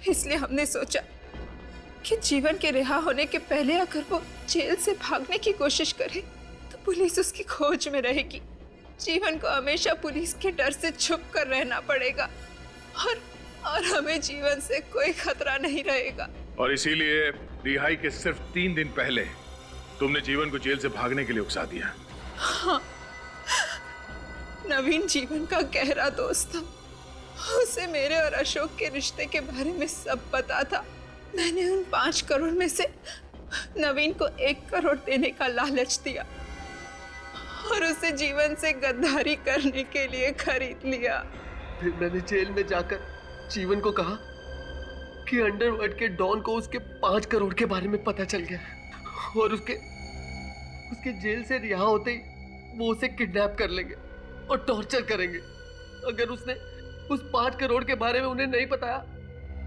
इसलिए हमने सोचा कि जीवन के रिहा होने के पहले अगर वो जेल से भागने की कोशिश करे तो पुलिस उसकी खोज में रहेगी। जीवन को हमेशा पुलिस के डर से छुप कर रहना पड़ेगा और हमें जीवन से कोई खतरा नहीं रहेगा। और इसीलिए रिहाई के सिर्फ 3 दिन पहले तुमने जीवन को जेल से भागने के लिए उकसा दिया। हाँ, नवीन जीवन का गहरा दोस्त था। उसे मेरे और अशोक के रिश्ते के बारे में सब पता था। मैंने उन 5 करोड़ में से नवीन को 1 करोड़ देने का लालच दिया और उसे जीवन से गद्दारी करने के लिए खरीद लिया। फिर मैंने जेल में जाकर जीवन को कहा कि अंडरवर्ल्ड के डॉन को उसके 5 करोड़ के बारे में पता चल गया और उसके जेल से रिहा होते ही वो उसे किडनैप कर लेंगे और टॉर्चर करेंगे। अगर उसने उस 5 करोड़ के बारे में उन्हें नहीं बताया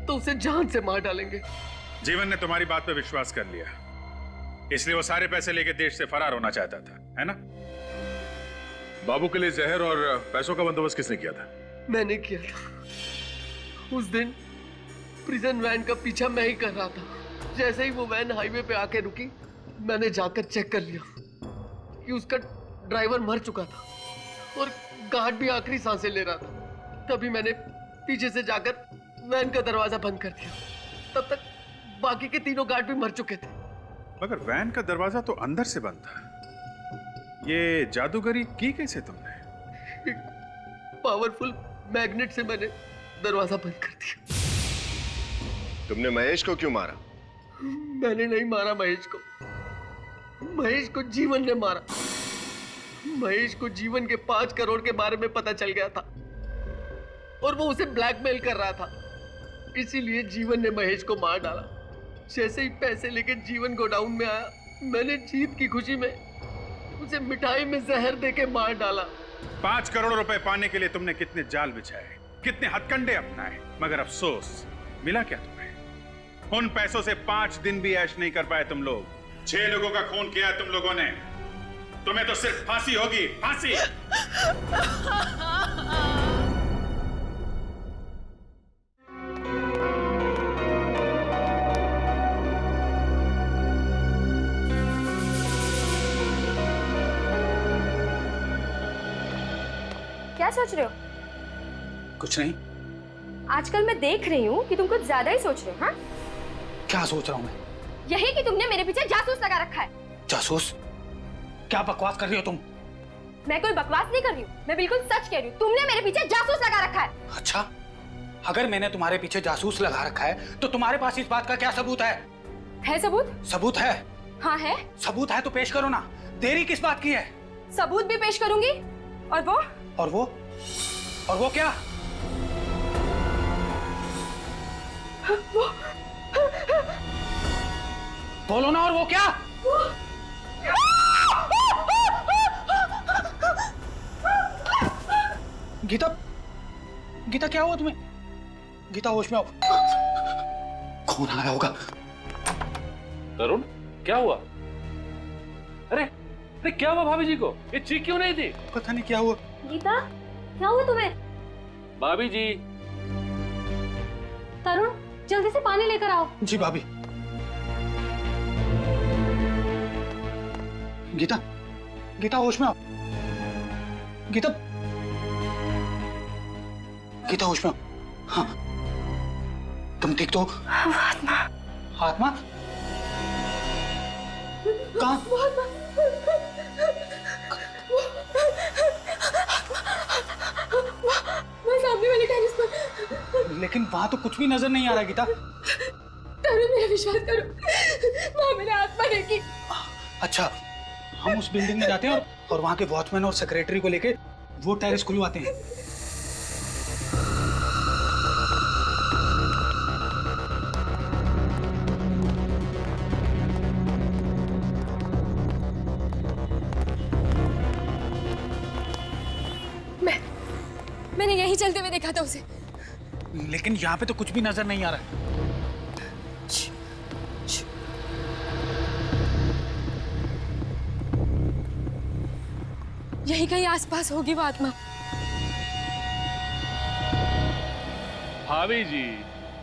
तो उसे जान से मार डालेंगे। जीवन ने तुम्हारी बात पे विश्वास कर लिया, इसलिए वो सारे पैसे लेके देश से फरार होना चाहता था, है ना? बाबू के लिए जहर और पैसों का बंदोबस्त किसने किया था? मैंने किया था। उस दिन प्रिजन वैन का पीछा मैं ही कर रहा था। जैसे ही वो वैन हाईवे पे आके रुकी, मैंने जाकर चेक कर लिया कि उसका ड्राइवर मर चुका था और गार्ड भी आखिरी सांसें ले रहा था। तभी मैंने पीछे से जाकर वैन का दरवाजा बंद कर दिया। तब तक बाकी के 3 गार्ड भी मर चुके थे। मगर वैन का दरवाजा तो अंदर से बंद था। ये जादूगरी की कैसे तुमने? पावरफुल मैग्नेट से मैंने दरवाजा बंद कर दिया। तुमने महेश को क्यों मारा? मैंने नहीं मारा महेश को। महेश को जीवन ने मारा। महेश को जीवन के 5 करोड़ के बारे में पता चल गया था और वो उसे ब्लैकमेल कर रहा था। इसीलिए जीवन ने महेश को मार डाला। जैसे ही पैसे लेके जीवन गोडाउन में आया, मैंने जीत की खुशी में उसे मिठाई में जहर देके मार डाला। 5 करोड़ रुपए पाने के लिए तुमने कितने जाल बिछाए, कितने हथकंडे अपनाए, मगर अफसोस, मिला क्या तुम्हें? उन पैसों से 5 दिन भी ऐश नहीं कर पाए तुम लोग। 6 लोगों का खून किया तुम लोगों ने। तुम्हें तो सिर्फ फांसी होगी, फांसी। क्या सोच रहे हो? कुछ नहीं। आजकल मैं देख रही हूँ कि तुम कुछ ज्यादा ही सोच रहे हो। हाँ? क्या सोच रहा हूँ मैं? यही कि तुमने मेरे पीछे जासूस लगा रखा है। जासूस? क्या बकवास कर रही हो तुम? मैं कोई बकवास नहीं कर रही हूँ, मैं बिल्कुल सच कह रही हूँ। तुमने मेरे पीछे जासूस लगा रखा है। अच्छा, अगर मैंने तुम्हारे पीछे जासूस लगा रखा है तो तुम्हारे पास इस बात का क्या सबूत है? है सबूत? सबूत है? हाँ है। सबूत है तो पेश करो ना। देरी किस बात की है? सबूत भी पेश करूंगी। और वो? और वो? और वो क्या? बोलो ना। और वो क्या? गीता, गीता क्या हुआ तुम्हें? गीता होश में आओ। कौन आया होगा? तरुण, क्या हुआ? अरे अरे क्या हुआ भाभी जी को? ये चीख क्यों नहीं थी? पता नहीं क्या हुआ। गीता, क्या हुआ तुम्हें? भाभी जी। तरुण, जल्दी से पानी लेकर आओ। जी भाभी। गीता, गीता होश में आओ। गीता, गीता होश में आओ। हाँ, तुम ठीक तो? आत्मा। आत्मा? कहाँ? सामने वाले टेरेस पर। लेकिन वहां तो कुछ भी नजर नहीं आ रहा गीता। तरुण, मेरा विश्वास करो, वहां मेरी आत्मा रहेगी। अच्छा, हम उस बिल्डिंग में जाते हैं और वहां के वॉचमैन और सेक्रेटरी को लेके वो टेरेस खुलवाते हैं। मैंने यहीं चलते हुए देखा था उसे। लेकिन यहाँ पे तो कुछ भी नजर नहीं आ रहा है। यहीं कहीं आसपास होगी वो आत्मा। भाभी जी,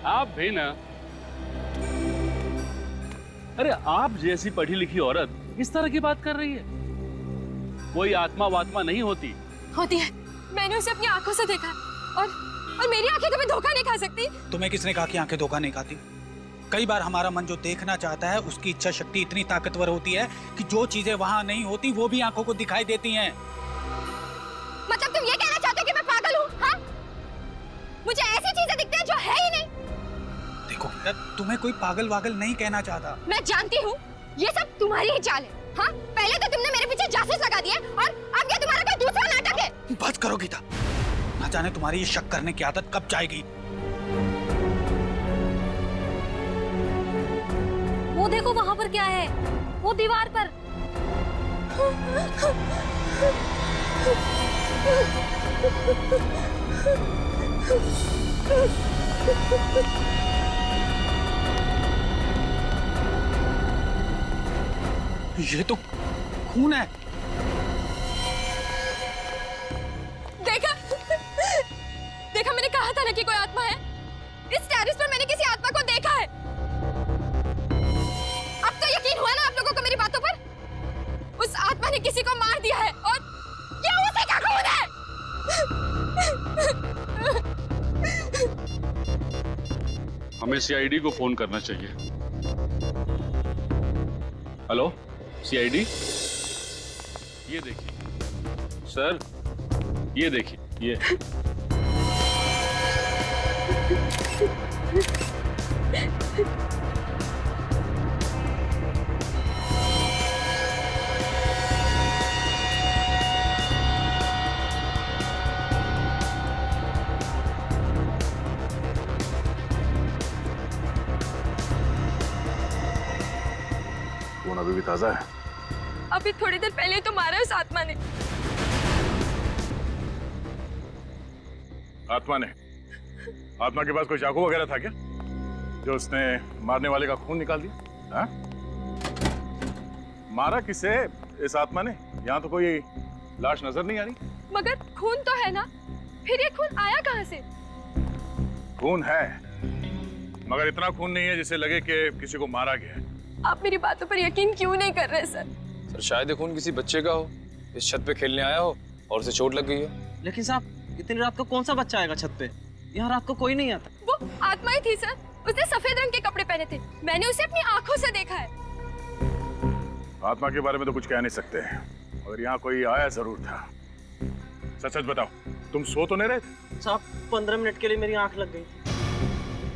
आप भी ना। अरे आप जैसी पढ़ी लिखी औरत इस तरह की बात कर रही है? कोई आत्मा वात्मा नहीं होती। होती है, मैंने उसे अपनी आंखों से देखा और मेरी आंखें कभी धोखा नहीं खा सकती। तुम्हें किसने कहा कि आंखें धोखा नहीं खाती? कई बार हमारा मन जो देखना चाहता है उसकी इच्छा शक्ति इतनी ताकतवर होती है कि जो चीजें वहां नहीं होती वो भी आंखों को दिखाई देती हैं। मतलब तुम ये कहना चाहते हो कि मैं पागल हूँ? हाँ? मुझे ऐसी चीजें दिखती हैं जो है ही नहीं। देखो गीता, तुम्हें कोई पागल वागल नहीं कहना चाहता। मैं जानती हूँ ये सब तुम्हारी ही चाल है। हाँ? पहले तो तुमने मेरे पीछे जासूस लगा दिए और अब ये तुम्हारा कोई दूसरा नाटक है। बस करो गीता, ना जाने तुम्हारी ये शक करने की आदत कब जाएगी। वो देखो वहां पर क्या है, वो दीवार पर। ये तो खून है। देखा, देखा, मैंने कहा था ना कि कोई आत्मा है। इस टेरेस पर मैंने किसी आत्मा को देखा है। अब तो यकीन हुआ ना आप लोगों को मेरी बातों पर? उस आत्मा ने किसी को मार दिया है और ये उसी का खून है। हमें सीआईडी को फोन करना चाहिए। हेलो सीआईडी, ये देखिए सर, ये देखिए, ये खून अभी भी ताजा है। अभी थोड़ी देर पहले तो मारा उस आत्मा ने। आत्मा के पास कोई चाकू वगैरह था क्या जो उसने मारने वाले का खून निकाल दिया? हाँ? मारा किसे इस आत्मा ने? यहाँ तो कोई लाश नजर नहीं आ रही। मगर खून तो है ना, फिर ये खून आया कहाँ से? खून है, मगर इतना खून नहीं है जिससे लगे कि किसी को मारा गया है। आप मेरी बातों पर यकीन क्यों नहीं कर रहे सर? सर शायद ये खून किसी बच्चे का हो, इस छत पे खेलने आया हो और उसे चोट लग गई हो। लेकिन साहब, इतनी रात को कौन सा बच्चा आएगा छत पे? यहाँ रात को कोई नहीं आता। वो आत्मा ही थी सर, उसने सफेद रंग के कपड़े पहने थे। मैंने उसे अपनी आंखों से देखा है। आत्मा के बारे में तो कुछ कह नहीं सकते, मगर यहाँ कोई आया जरूर था। सच सच बताओ, तुम सो तो नहीं रहे थे? साहब 15 मिनट के लिए मेरी आंख लग गई थी।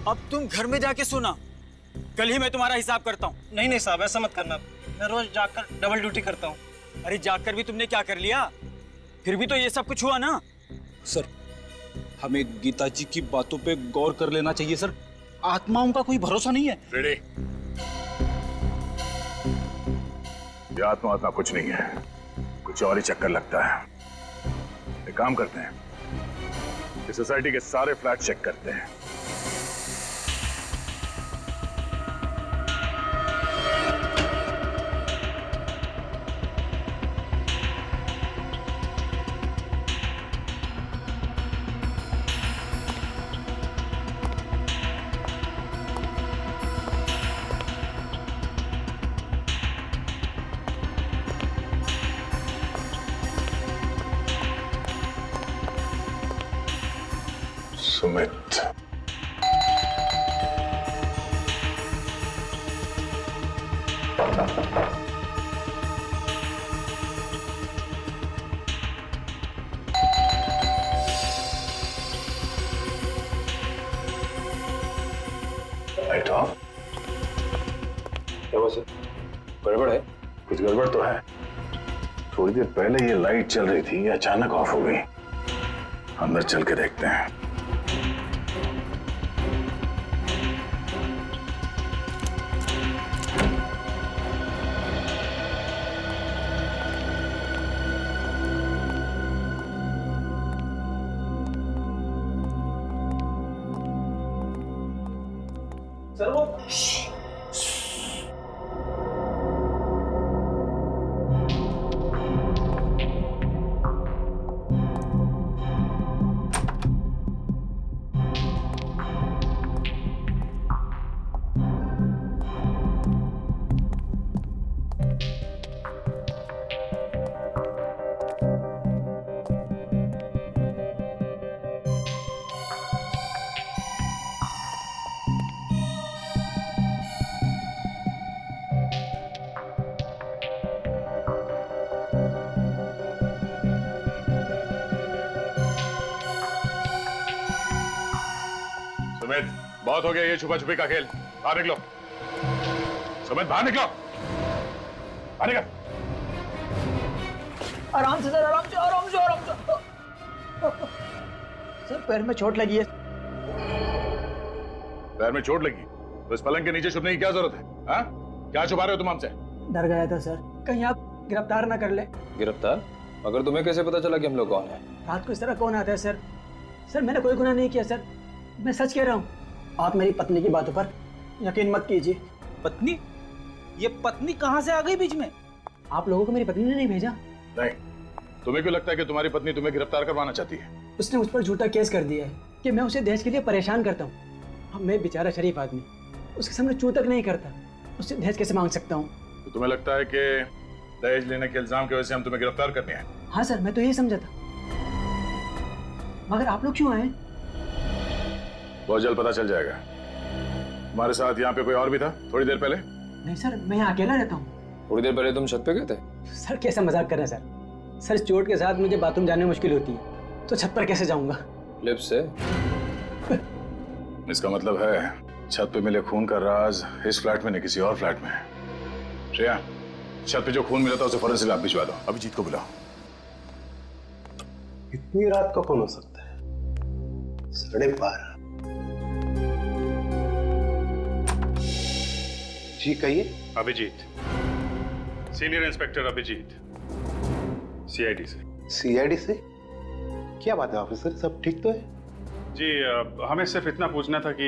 अब तुम घर में जाके सोना, कल ही मैं तुम्हारा हिसाब करता हूँ। नहीं नहीं साहब, ऐसा मत करना, मैं रोज जाकर डबल ड्यूटी करता हूँ। अरे जाकर भी तुमने क्या कर लिया? फिर भी तो ये सब कुछ हुआ ना। सर, हमें गीता जी की बातों पे गौर कर लेना चाहिए सर। आत्माओं का कोई भरोसा नहीं है। रेडी? ये आत्मा आत्मा कुछ नहीं है, कुछ और ही चक्कर लगता है। एक काम करते हैं, इस सोसाइटी के सारे फ्लैट चेक करते हैं। Sumit, light of. क्या हुआ सर? गड़बड़ है? कुछ गड़बड़ तो है। थोड़ी देर पहले ये लाइट चल रही थी, ये अचानक ऑफ हो गई। अंदर चल के देखते हैं। सर वो सुमित, बहुत हो गया ये छुपा छुपी का खेल। बाहर निकलो। सुमित, बाहर निकलो। बाहर निकल। आराम से सर, आराम से, आराम से, आराम से। सर पैर में चोट लगी है। पैर में चोट लगी तो इस पलंग के नीचे छुपने की क्या जरूरत है? हाँ? क्या छुपा रहे हो तुम हमसे? डर गया था सर, कहीं आप गिरफ्तार ना कर ले। गिरफ्तार? मगर तुम्हें कैसे पता चला कि हम लोग कौन है? रात को इस तरह कौन आता है सर? सर मैंने कोई गुनाह नहीं किया सर, मैं सच कह रहा हूँ। आप मेरी पत्नी की बातों पर यकीन मत कीजिए। पत्नी? ये पत्नी कहाँ से आ गई बीच में? आप लोगों को मेरी पत्नी ने नहीं भेजा। नहीं, तुम्हें क्यों लगता है कि तुम्हारी पत्नी तुम्हें गिरफ्तार करवाना चाहती है? उसने मुझ पर झूठा केस कर दिया है कि मैं उसे दहेज के लिए परेशान करता हूँ। अब मैं बेचारा शरीफ आदमी उसके सामने चू तक नहीं करता, उससे दहेज कैसे मांग सकता हूँ? तो तुम्हें लगता है कि दहेज लेने के इल्जाम की वजह से हम तुम्हें गिरफ्तार करने आए? हाँ सर, मैं तो यही समझा था। मगर आप लोग क्यों आए? बहुत जल्द पता चल जाएगा। तुम्हारे साथ यहाँ पे कोई और भी था थोड़ी देर पहले? नहीं सर, मैं यहाँ अकेला रहता हूँ। थोड़ी देर पहले तुम छत पे गए थे? सर कैसा मजाक कर रहे हैं सर? सर चोट के साथ मुझे बाथरूम जाने में मुश्किल होती है, तो छत पर कैसे जाऊंगा? लिफ्ट से? इसका मतलब है छत पे मिले खून का राज इस फ्लैट में नहीं किसी और फ्लैट में है। श्रेया, छत पे जो खून मिला था उसे फौरन से लैब भिजवा दो। अभिजीत को बुलाओ। इतनी रात का कौन हो सकता है? 12:30। जी कहिए। Abhijeet, senior inspector Abhijeet, CID से। सीआईडी से? क्या बात है ऑफिसर, सब ठीक तो है? जी हमें सिर्फ इतना पूछना था कि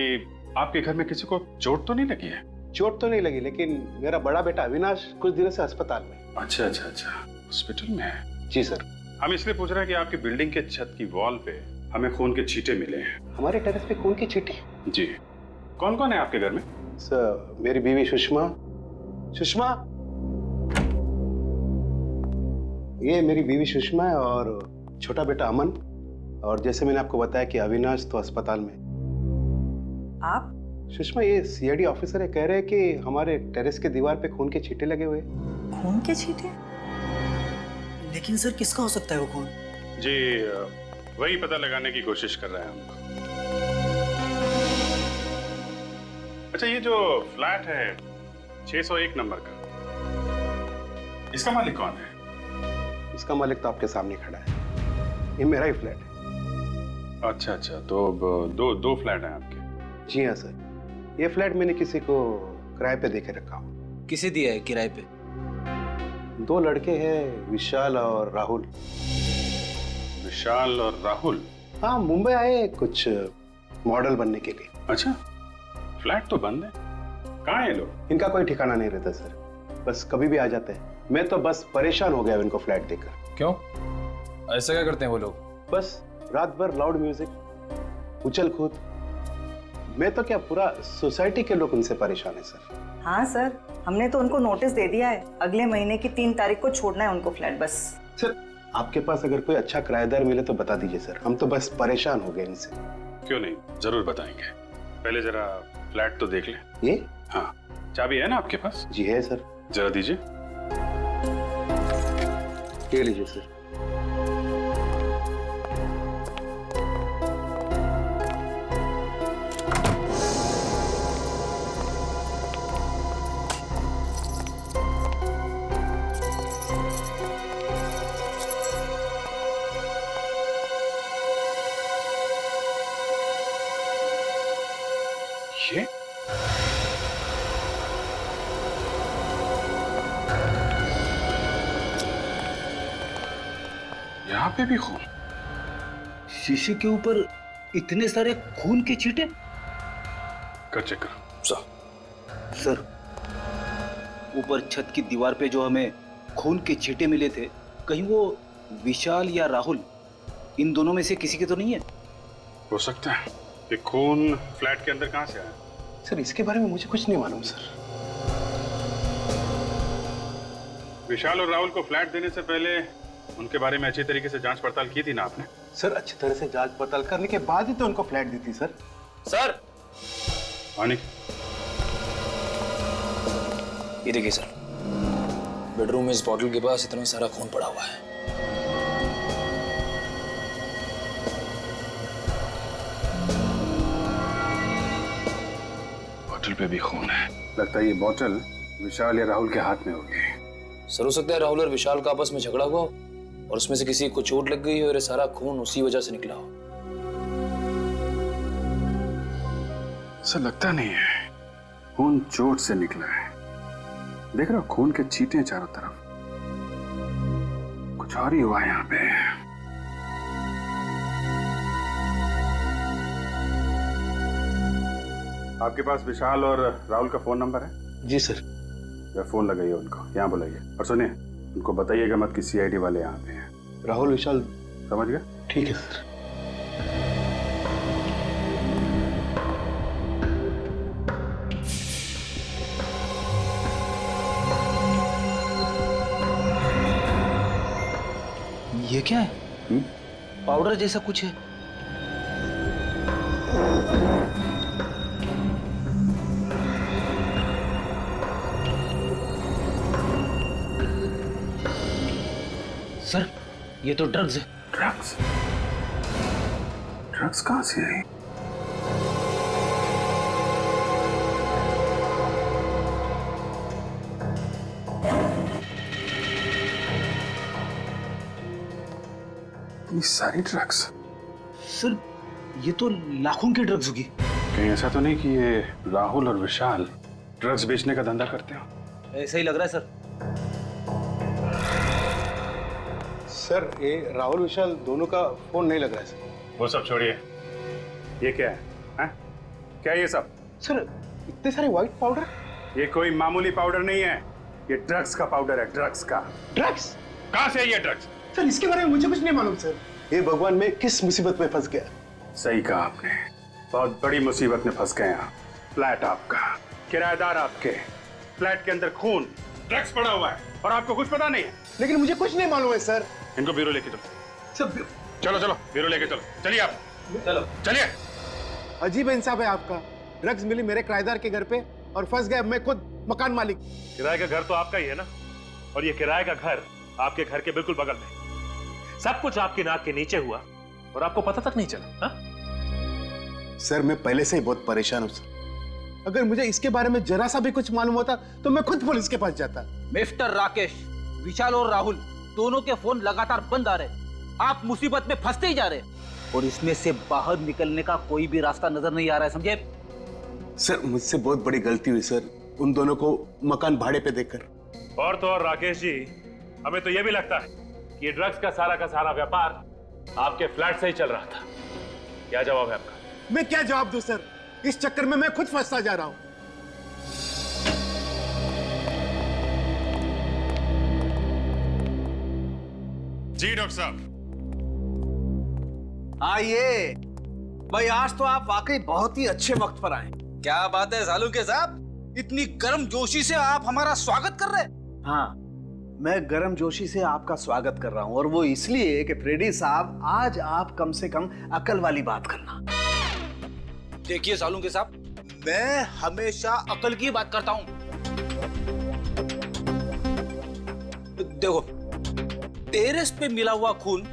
आपके घर में किसी को चोट तो नहीं लगी है? चोट तो नहीं लगी, लेकिन मेरा बड़ा बेटा अविनाश कुछ दिनों से अस्पताल में। अच्छा अच्छा अच्छा, हॉस्पिटल में है? जी सर। हम इसलिए पूछ रहे हैं कि आपकी बिल्डिंग के छत की वॉल पे हमें खून के छींटे मिले हैं। हमारे टेरेस पे खून की छींटे? जी। कौन कौन है आपके घर में? सर मेरी बीवी सुषमा। सुषमा, ये मेरी बीवी सुषमा है और छोटा बेटा अमन। और जैसे मैंने आपको बताया कि अविनाश तो अस्पताल में। आप? सुषमा, ये सीआईडी ऑफिसर है, कह रहे हैं कि हमारे टेरेस के दीवार पे खून के छींटे लगे हुए। खून के छींटे? लेकिन सर किसका हो सकता है वो खून? जी वही पता लगाने की कोशिश कर रहे हैं हम। अच्छा, ये जो फ्लैट है 601 नंबर का, इसका मालिक कौन है? इसका मालिक तो आपके सामने खड़ा है, ये मेरा ही फ्लैट है। अच्छा अच्छा, तो दो फ्लैट हैं आपके? जी हाँ सर, ये फ्लैट मैंने किसी को किराए पे देके रखा हूँ। किसे दिया है किराए पे? 2 लड़के हैं, विशाल और राहुल। विशाल और राहुल? हाँ, मुंबई आए कुछ मॉडल बनने के लिए। अच्छा, फ्लैट तो बंद है, कहाँ है लोग? इनका कोई ठिकाना नहीं रहता सर, बस कभी भी आ जाते हैं। मैं तो बस परेशान हो गया इनको फ्लैट देखकर। क्यों, ऐसा क्या करते हैं वो लोग? बस रात भर लाउड म्यूजिक, उछल कूद। मैं तो क्या, पूरा सोसाइटी के लोग उनसे परेशान है सर। हाँ सर, हमने तो उनको नोटिस दे दिया है, अगले महीने की 3 तारीख को छोड़ना है उनको फ्लैट बस। सर, आपके पास अगर कोई अच्छा किराएदार मिले तो बता दीजिए सर, हम तो बस परेशान हो गए इनसे। क्यों नहीं, जरूर बताएंगे। पहले जरा फ्लैट तो देख लें। ये? हाँ, चाबी है ना आपके पास? जी है सर। जरा दीजिए। ले लीजिए सर। ये यहाँ पे भी खून? शीशे के ऊपर इतने सारे खून के छींटे? कर चेक करो। सर, ऊपर छत की दीवार पे जो हमें खून के छींटे मिले थे, कहीं वो विशाल या राहुल, इन दोनों में से किसी के तो नहीं है? हो सकता है कि खून फ्लैट के अंदर कहां से आया? सर, इसके बारे में मुझे कुछ नहीं मालूम सर। विशाल और राहुल को फ्लैट देने से पहले उनके बारे में अच्छी तरीके से जांच पड़ताल की थी ना आपने? सर, अच्छी तरह से जांच पड़ताल करने के बाद ही तो उनको फ्लैट दी थी सर। सर, आने ये देखिए सर, बेडरूम में इस बॉटल के पास इतना सारा खून पड़ा हुआ है। बोतल पे भी खून है। लगता है ये बोतल विशाल या राहुल के हाथ में होगी। सर, हो सकता है राहुल और विशाल का आपस में झगड़ा हुआ और उसमें से किसी को चोट लग गई और ये सारा खून उसी वजह से निकला हो। ऐसा लगता नहीं है, खून चोट से निकला है। देख रहा खून के छींटे चारों तरफ। कुछ और ही हुआ है यहाँ पे। आपके पास विशाल और राहुल का फोन नंबर है? जी सर। या फोन लगाइए उनको, यहाँ बुलाइए। और सुनिए, उनको बताइएगा मत कि सीआईडी वाले यहाँ पे हैं। राहुल विशाल, समझ गया? ठीक है सर। ये क्या है? पाउडर जैसा कुछ है। सर, ये तो ड्रग्स है। ड्रग्स? ड्रग्स कहां से आई? इतनी सारी ड्रग्स? सर, ये तो लाखों की ड्रग्स होगी। कहीं ऐसा तो नहीं कि ये राहुल और विशाल ड्रग्स बेचने का धंधा करते हो? ऐसा ही लग रहा है सर। सर, ये राहुल विशाल दोनों का फोन नहीं लग रहा है सर। वो सब छोड़िए, ये क्या है? हैं? क्या है ये सब? सर, इतने सारे व्हाइट पाउडर? ये कोई मामूली पाउडर नहीं है, ये ड्रग्स का पाउडर है। ड्रग्स का। ड्रग्स? कहां से है ये ड्रग्स? सर, इसके बारे में मुझे कुछ नहीं मालूम सर। ये भगवान, मैं किस मुसीबत में फंस गया। सही कहा आपने, बहुत बड़ी मुसीबत में फंस गए आप। फ्लैट आपका, किराएदार आपके, फ्लैट के अंदर खून, ड्रग्स पड़ा हुआ है और आपको कुछ पता नहीं है। लेकिन मुझे कुछ नहीं मालूम है सर। इनको ब्यूरो लेके चलो। चलो चलो, ब्यूरो लेके चलो। चलिए आप, चलो चलिए। अजीब इंसाफ है आपका। ड्रग्स मिली मेरे किराएदार के घर पे और फंस गया मैं खुद मकान मालिक। किराए का घर तो आपका ही है ना, और ये किराए का घर आपके घर के बिल्कुल बगल में। सब कुछ आपकी नाक के नीचे हुआ और आपको पता तक नहीं चला। हा? सर, मैं पहले से ही बहुत परेशान हूँ सर। अगर मुझे इसके बारे में जरा सा भी कुछ मालूम होता तो मैं खुद पुलिस के पास जाता। मिस्टर राकेश, विशाल और राहुल दोनों के फोन लगातार बंद आ रहे। आप मुसीबत में फंसते ही जा रहे और इसमें से बाहर निकलने का कोई भी रास्ता नजर नहीं आ रहा है, समझे? सर मुझसे बहुत बड़ी गलती हुई सर, उन दोनों को मकान भाड़े पे देकर। और तो और राकेश जी, हमें तो यह भी लगता है कि ये ड्रग्स का सारा व्यापार आपके फ्लैट से ही चल रहा था। क्या जवाब है आपका? मैं क्या जवाब दूं सर, इस चक्कर में मैं खुद फंसता जा रहा हूं। जी डॉक्टर साहब। आइए भाई, आज तो आप वाकई बहुत ही अच्छे वक्त पर आए। क्या बात है सालुंके साहब, इतनी गर्म जोशी से आप हमारा स्वागत कर रहे हैं? हाँ, मैं गर्म जोशी से आपका स्वागत कर रहा हूं, और वो इसलिए कि फ्रेडी साहब, आज आप कम से कम अकल वाली बात करना। देखिए सालुंके साहब, मैं हमेशा अकल की बात करता हूं। देखो, टेरेस पे मिला हुआ खून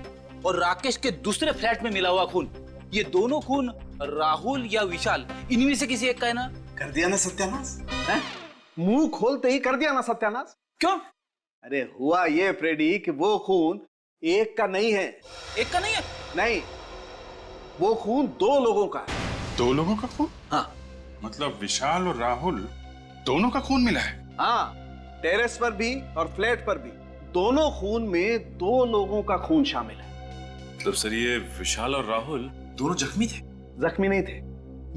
और राकेश के दूसरे फ्लैट में मिला हुआ खून, ये दोनों खून राहुल या विशाल, इनमें से किसी एक का है ना? कर दिया ना सत्यानाश, मुंह खोलते ही कर दिया ना सत्यानाश। क्यों? अरे हुआ ये फ्रेडी कि वो खून एक का नहीं है। एक का नहीं है? नहीं, वो खून दो लोगों का है। दो लोगों का खून? हाँ। मतलब विशाल और राहुल दोनों का खून मिला है? हाँ, टेरेस पर भी और फ्लैट पर भी, दोनों खून में दो लोगों का खून शामिल है। मतलब सर, ये विशाल और राहुल दोनों जख्मी थे? जख्मी नहीं थे,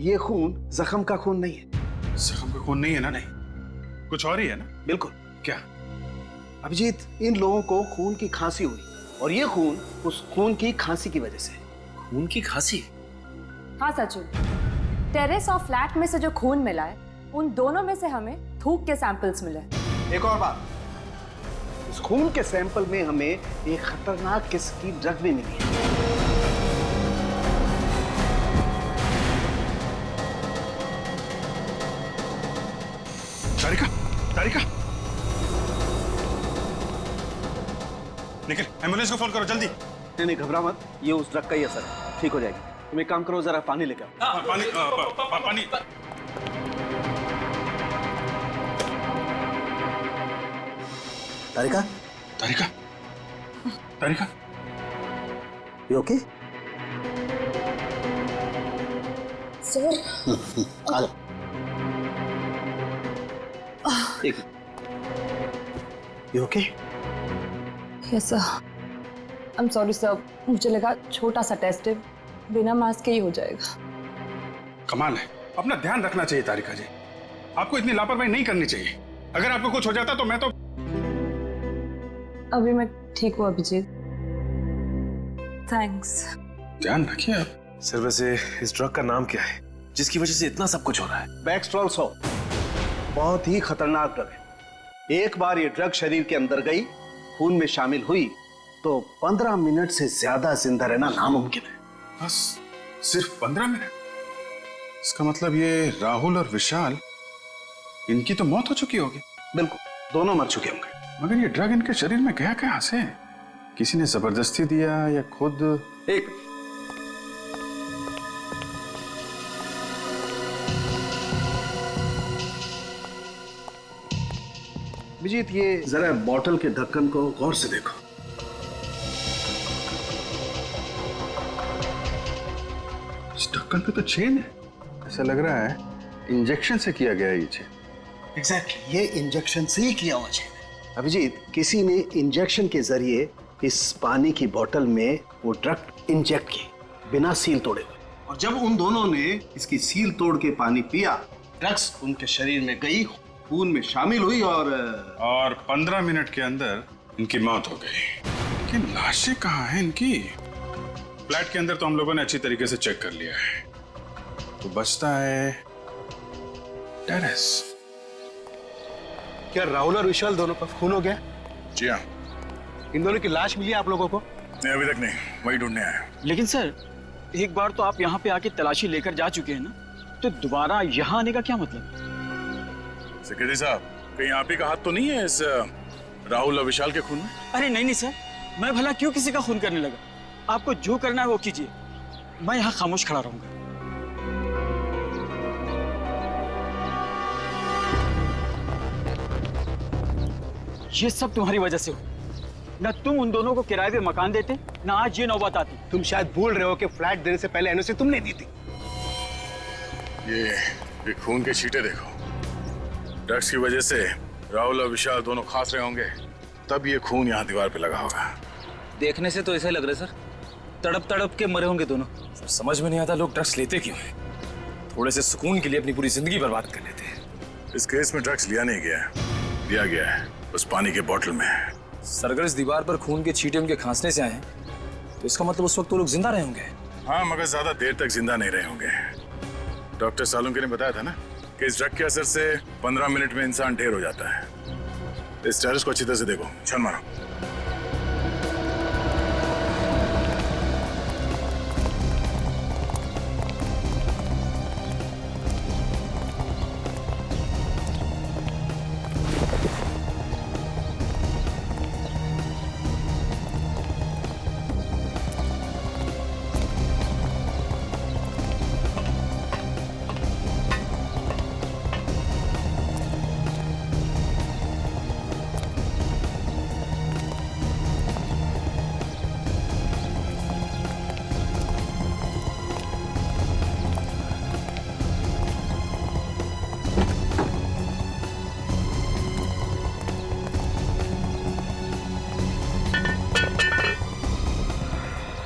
ये खून जख्म का खून नहीं है। जख्म का खून नहीं है ना? नहीं, कुछ और ही है ना? बिल्कुल। क्या? अभिजीत, इन लोगों को खून की खांसी हुई, और ये खून उस खून की खांसी की वजह से। खून की खांसी? हाँ सचिन, टेरेस और फ्लैट में से जो खून मिला है, उन दोनों में से हमें थूक के सैंपल्स मिले। एक और बात, इस खून के सैंपल में हमें एक खतरनाक किस्म की ड्रग भी मिली है। तारिका, तारिका, निकल, एम्बुलेंस को फोन करो जल्दी। नहीं, घबरा मत, ये उस ड्रग का ही असर है, ठीक हो जाएगी। तुम एक काम करो, जरा पानी लेकर आओ। पानी, पानी। तारिका, तारिका, तारिका, यू ओके? सर, आ लो। एक, you okay? Yes sir. I am sorry sir, मुझे लगा छोटा सा टेस्ट है, बिना मास्क के ही हो जाएगा। कमाल है, अपना ध्यान रखना चाहिए तारिका जी, आपको इतनी लापरवाही नहीं करनी चाहिए। अगर आपको कुछ हो जाता तो मैं तो। अभी मैं ठीक हूँ अभिजीत, थैंक्स। ध्यान रखिए आप। सर वैसे इस ड्रग का नाम क्या है जिसकी वजह से इतना सब कुछ हो रहा है? बैक्सट्रॉल 100 बहुत ही खतरनाक ड्रग है। एक बार ये ड्रग शरीर के अंदर गई, खून में शामिल हुई, तो 15 मिनट से ज्यादा जिंदा रहना नामुमकिन है। बस सिर्फ 15 मिनट? इसका मतलब ये राहुल और विशाल, इनकी तो मौत हो चुकी होगी। बिल्कुल, दोनों मर चुके होंगे। मगर ये ड्रग इनके शरीर में गया कहां से? किसी ने जबरदस्ती दिया या खुद? एक अभिजीत, ये जरा बॉटल के ढक्कन को गौर से देखो। इस ढक्कन पे तो चेन है, ऐसा लग रहा है इंजेक्शन से किया गया ये चेन। एग्जैक्टली, ये इंजेक्शन से ही किया हुआ चेन है। अभिजीत, किसी ने इंजेक्शन के जरिए इस पानी की बोतल में वो ड्रग इंजेक्ट की, बिना सील तोड़े हुए, और जब उन दोनों ने इसकी सील तोड़ के पानी पिया, ड्रग्स उनके शरीर में गई, खून में शामिल हुई, और 15 मिनट के अंदर इनकी मौत हो गई। लेकिन लाशें कहाँ हैं इनकी? फ्लैट के अंदर तो हम लोगों ने अच्छी तरीके से चेक कर लिया है, तो बचता है टेरेस। क्या राहुल और विशाल दोनों का खून हो गया? जी हाँ। इन दोनों की लाश मिली आप लोगों को? नहीं, अभी तक नहीं, वही ढूंढने आया। लेकिन सर, एक बार तो आप यहाँ पे आके तलाशी लेकर जा चुके हैं ना, तो दोबारा यहाँ आने का क्या मतलब? सेक्रेटरी साहब, कहीं आप ही का हाथ तो नहीं है इस राहुल और विशाल के खून में? अरे नहीं नहीं सर, मैं भला क्यों किसी का खून करने लगा? आपको जो करना है वो कीजिए, मैं यहाँ खामोश खड़ा रहूंगा। ये सब तुम्हारी वजह से हो। न तुम उन दोनों को किराए पे मकान देते, ना आज ये नौबत आती। तुम शायद भूल रहे हो कि फ्लैट देने से पहले एनओसी तुमने दी थी। ये ये खून के छींटे देखो। ड्रग्स की वजह से राहुल और विशाल दोनों खास रहे होंगे, तब ये खून यहाँ दीवार पे लगा होगा। देखने से तो ऐसा लग रहा है सर, तड़प तड़प के मरे होंगे दोनों। सर समझ में नहीं आता लोग ड्रग्स लेते क्यों हैं? थोड़े से सुकून के लिए अपनी पूरी जिंदगी बर्बाद कर लेते हैं। इस केस में ड्रग्स लिया नहीं गया, दिया गया है उस पानी के बोतल में। सर अगर इस दीवार पर खून के छींटे उनके खांसने से आए हैं तो इसका मतलब उस वक्त वो लोग जिंदा रहे होंगे। हाँ, मगर ज्यादा देर तक जिंदा नहीं रहे होंगे। डॉक्टर सालुंके ने बताया था ना कि इस ड्रग के असर से 15 मिनट में इंसान ढेर हो जाता है। इस टेरेस को अच्छी तरह से देखो, छन मारो।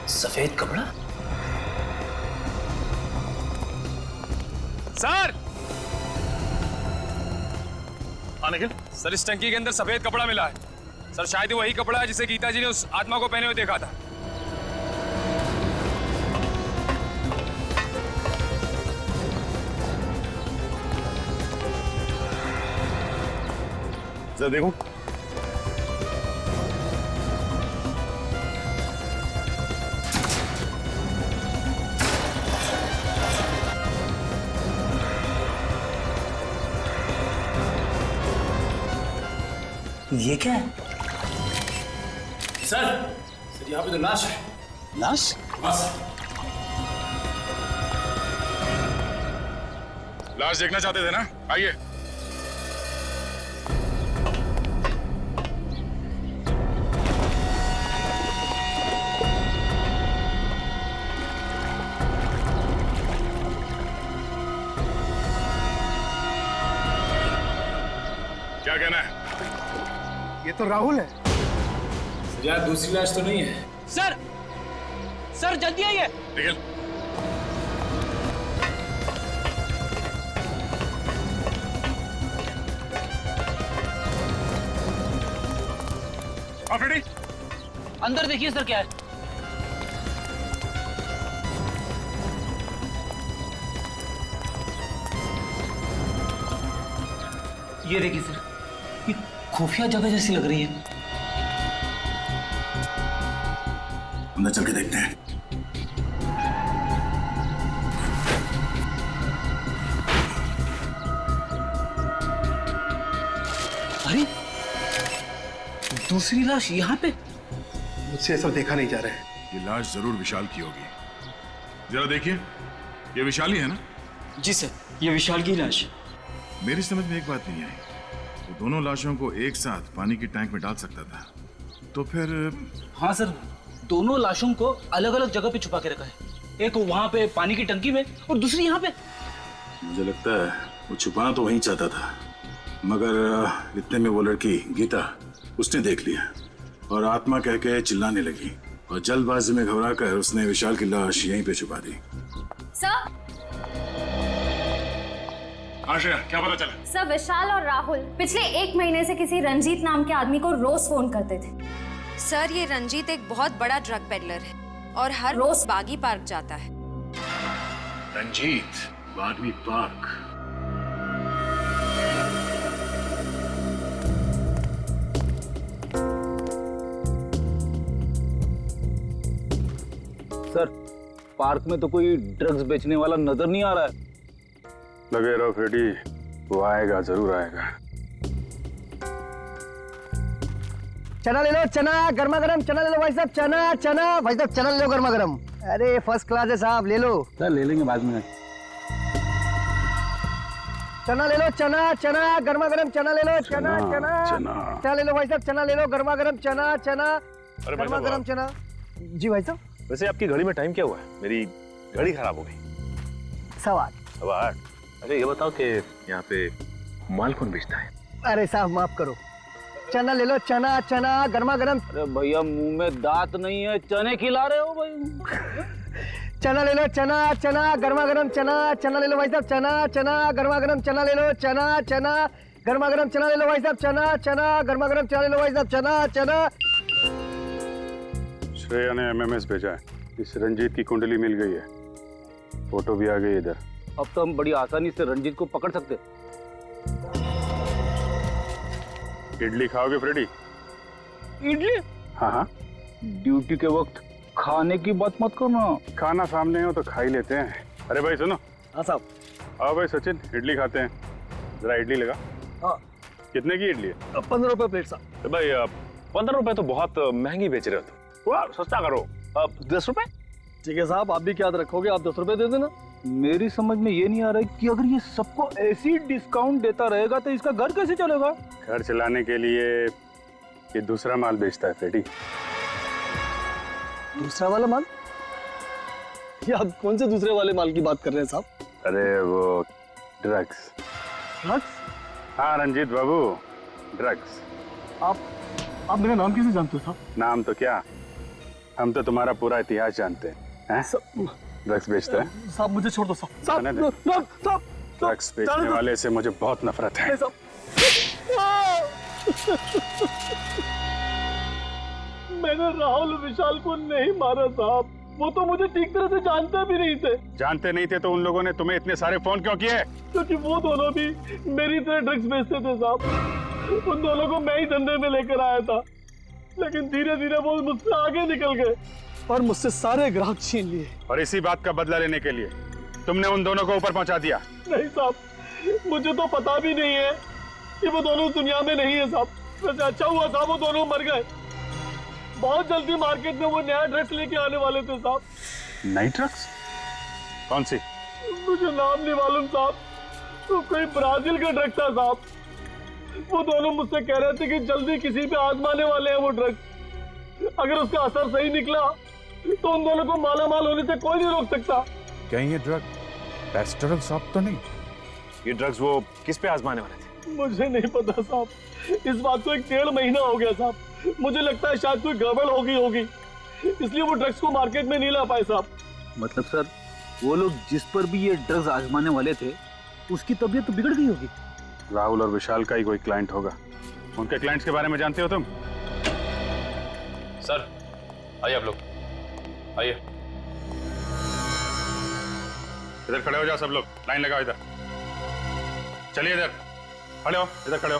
सफेद कपड़ा? सर! हाँ निखिल, सर इस टंकी के अंदर सफेद कपड़ा मिला है। सर शायद वही कपड़ा है जिसे गीता जी ने उस आत्मा को पहने हुए देखा था। जरा देखो। ये क्या है? सर यहाँ पे तो लाश है। लाश? बस। लाश देखना चाहते थे ना? आइए। क्या कहना है? ये तो राहुल है। यार दूसरी लाश तो नहीं है। सर सर जल्दी आइए। निखिल, आफरीदी, अंदर देखिए सर क्या है। ये देखिए सर, ये खुफिया जगह जैसी लग रही है। अंदर चल के देखते हैं। अरे दूसरी लाश यहाँ पे? मुझसे ये सब देखा नहीं जा रहा है। ये लाश जरूर विशाल की होगी। जरा देखिए, ये विशाल ही है ना? जी सर, ये विशाल की लाश। मेरी समझ में एक बात नहीं आई, वो दोनों लाशों को एक साथ पानी की टैंक में डाल सकता था, तो फिर? हाँ सर, दोनों लाशों को अलग अलग जगह पे छुपा के रखा है। एक वहां पे पानी की टंकी में और दूसरी यहाँ पे। मुझे लगता है वो छुपाना तो वहीं चाहता था, मगर इतने में वो लड़की गीता उसने देख लिया और आत्मा कह के चिल्लाने लगी और जल्दबाजी में घबराकर उसने विशाल की लाश यहीं पे छुपा दी। सर आशा, क्या पता चला? सर विशाल और राहुल पिछले 1 महीने से किसी रंजीत नाम के आदमी को रोज फोन करते थे। सर ये रंजीत एक बहुत बड़ा ड्रग पेडलर है और हर रोज बागी पार्क जाता है। रंजीत बागी पार्क? सर पार्क में तो कोई ड्रग्स बेचने वाला नजर नहीं आ रहा है। लगे रहो फ्रेडी, वो आएगा, जरूर आएगा। चना ले लो, चना गर्मा गर्म चना ले लो भाई साहब, चना चना भाई साहब, चना ले लो गर्मा गर्म। अरे फर्स्ट क्लास है साहब, ले लो। सर ले लेंगे बाद में। चना ले लो, चना चना गर्मा गर्म चना ले लो, चना चना चना ले लो भाई साहब, चना ले लो गर्मा गर्म, चना चना गर्मा गर्म चना। जी भाई साहब। वैसे आपकी घड़ी में टाइम क्या हुआ है? मेरी घड़ी खराब हो गई। 8:15। 8:15? अच्छा ये बताओ कि यहाँ पे माल कौन बेचता है? अरे साहब माफ करो, चना ले लो, चना चना गर्मा गर्म। अरे भैया मुंह में दांत नहीं है, चने खिला रहे हो भाई। चना ले लो, चना चना गर्मा गर्म चना, चना ले लो भाई साहब, चना चना गर्मा गर्म चना ले लो, चना चना गर्मा गर्म चना ले लो भाई साहब, चना चना गर्मा गर्म चना ले लो भाई साहब, चना चना। श्रेया ने एमएमएस भेजा है, इस रंजीत की कुंडली मिल गई है, फोटो भी आ गई इधर। अब तो हम बड़ी आसानी से रंजीत को पकड़ सकते। इडली खाओगे फ्रेडी? इडली? हाँ हाँ। ड्यूटी के वक्त खाने की बात मत करना। खाना सामने हो तो खा ही लेते हैं। अरे भाई सुनो। हाँ साहब। आओ भाई सचिन, इडली खाते हैं। जरा इडली लगा। हाँ। कितने की इडली है? 15 रुपए प्लेट साहब। तो भाई 15 रुपए तो बहुत महंगी बेच रहे हो। वाह सस्ता करो, 10 रुपए। ठीक है साहब, आप भी क्या रखोगे, आप 10 रुपए दे देना। मेरी समझ में ये नहीं आ रहा है कि अगर ये सबको ऐसी डिस्काउंट देता रहेगा तो इसका घर कैसे चलेगा? घर चलाने के लिए ये दूसरा माल बेचता है फ्रेडी। दूसरा वाला माल? ये आप कौन से दूसरे वाले माल की बात कर रहे हैं साहब? अरे वो ड्रग्स। ड्रग्स? हाँ रंजीत बाबू, ड्रग्स। आप मेरा नाम कैसे जानते हो साहब? नाम तो क्या, हम तो तुम्हारा पूरा इतिहास जानते हैं। ड्रग्स बेचता है? साहब मुझे छोड़ दो साहब। साहब ड्रग्स बेचने वाले से मुझे बहुत नफरत है। मैंने राहुल विशाल को नहीं मारा साहब, वो तो मुझे ठीक तरह से जानते भी नहीं थे। जानते नहीं थे तो उन लोगों ने तुम्हें इतने सारे फोन क्यों किए? क्योंकि वो दोनों भी मेरी तरह ड्रग्स बेचते थे साहब। उन दोनों को मैं ही धंधे में लेकर आया था, लेकिन धीरे धीरे वो मुझसे आगे निकल गए और मुझसे सारे ग्राहक छीन लिए। और इसी बात का बदला लेने के लिए तुमने उन दोनों को ऊपर पहुंचा दिया? नहीं साहब, मुझे तो पता भी नहीं है कि वो दोनों दुनिया में नहीं है साहब। वैसे अच्छा हुआ साहब वो दोनों मर गए। बहुत जल्दी मार्केट में वो नया ड्रग्स लेके आने वाले थे साहब। नई ड्रग्स? कौन सी? मुझे नाम नहीं मालूम साहब, तो कोई ब्राजील का ड्रग्स था साहब। वो दोनों मुझसे कह रहे थे कि जल्दी किसी पे आजमाने वाले हैं वो ड्रग्स। अगर उसका असर सही निकला तो उन दोनों को माला माल होने से कोई नहीं रोक सकता। कहीं ये ड्रग पेस्टरल शॉप तो नहीं? ये ड्रग्स वो किस पे आजमाने वाले थे? मुझे नहीं पता साहब, इस बात को 1.5 महीना हो गया साहब। मुझे लगता है शायद कोई गड़बड़ होगी, इसलिए वो ड्रग्स को मार्केट में नहीं ला पाए साहब। मतलब सर वो लोग जिस पर भी ये ड्रग्स आजमाने वाले थे उसकी तबीयत तो बिगड़ गई होगी। राहुल और विशाल का ही कोई क्लाइंट होगा। उनके क्लाइंट्स के बारे में जानते हो तुम? सर आइए आप लोग, आइए। इधर खड़े हो जाओ सब लोग, लाइन लगाओ इधर। चलिए इधर खड़े हो, इधर खड़े हो।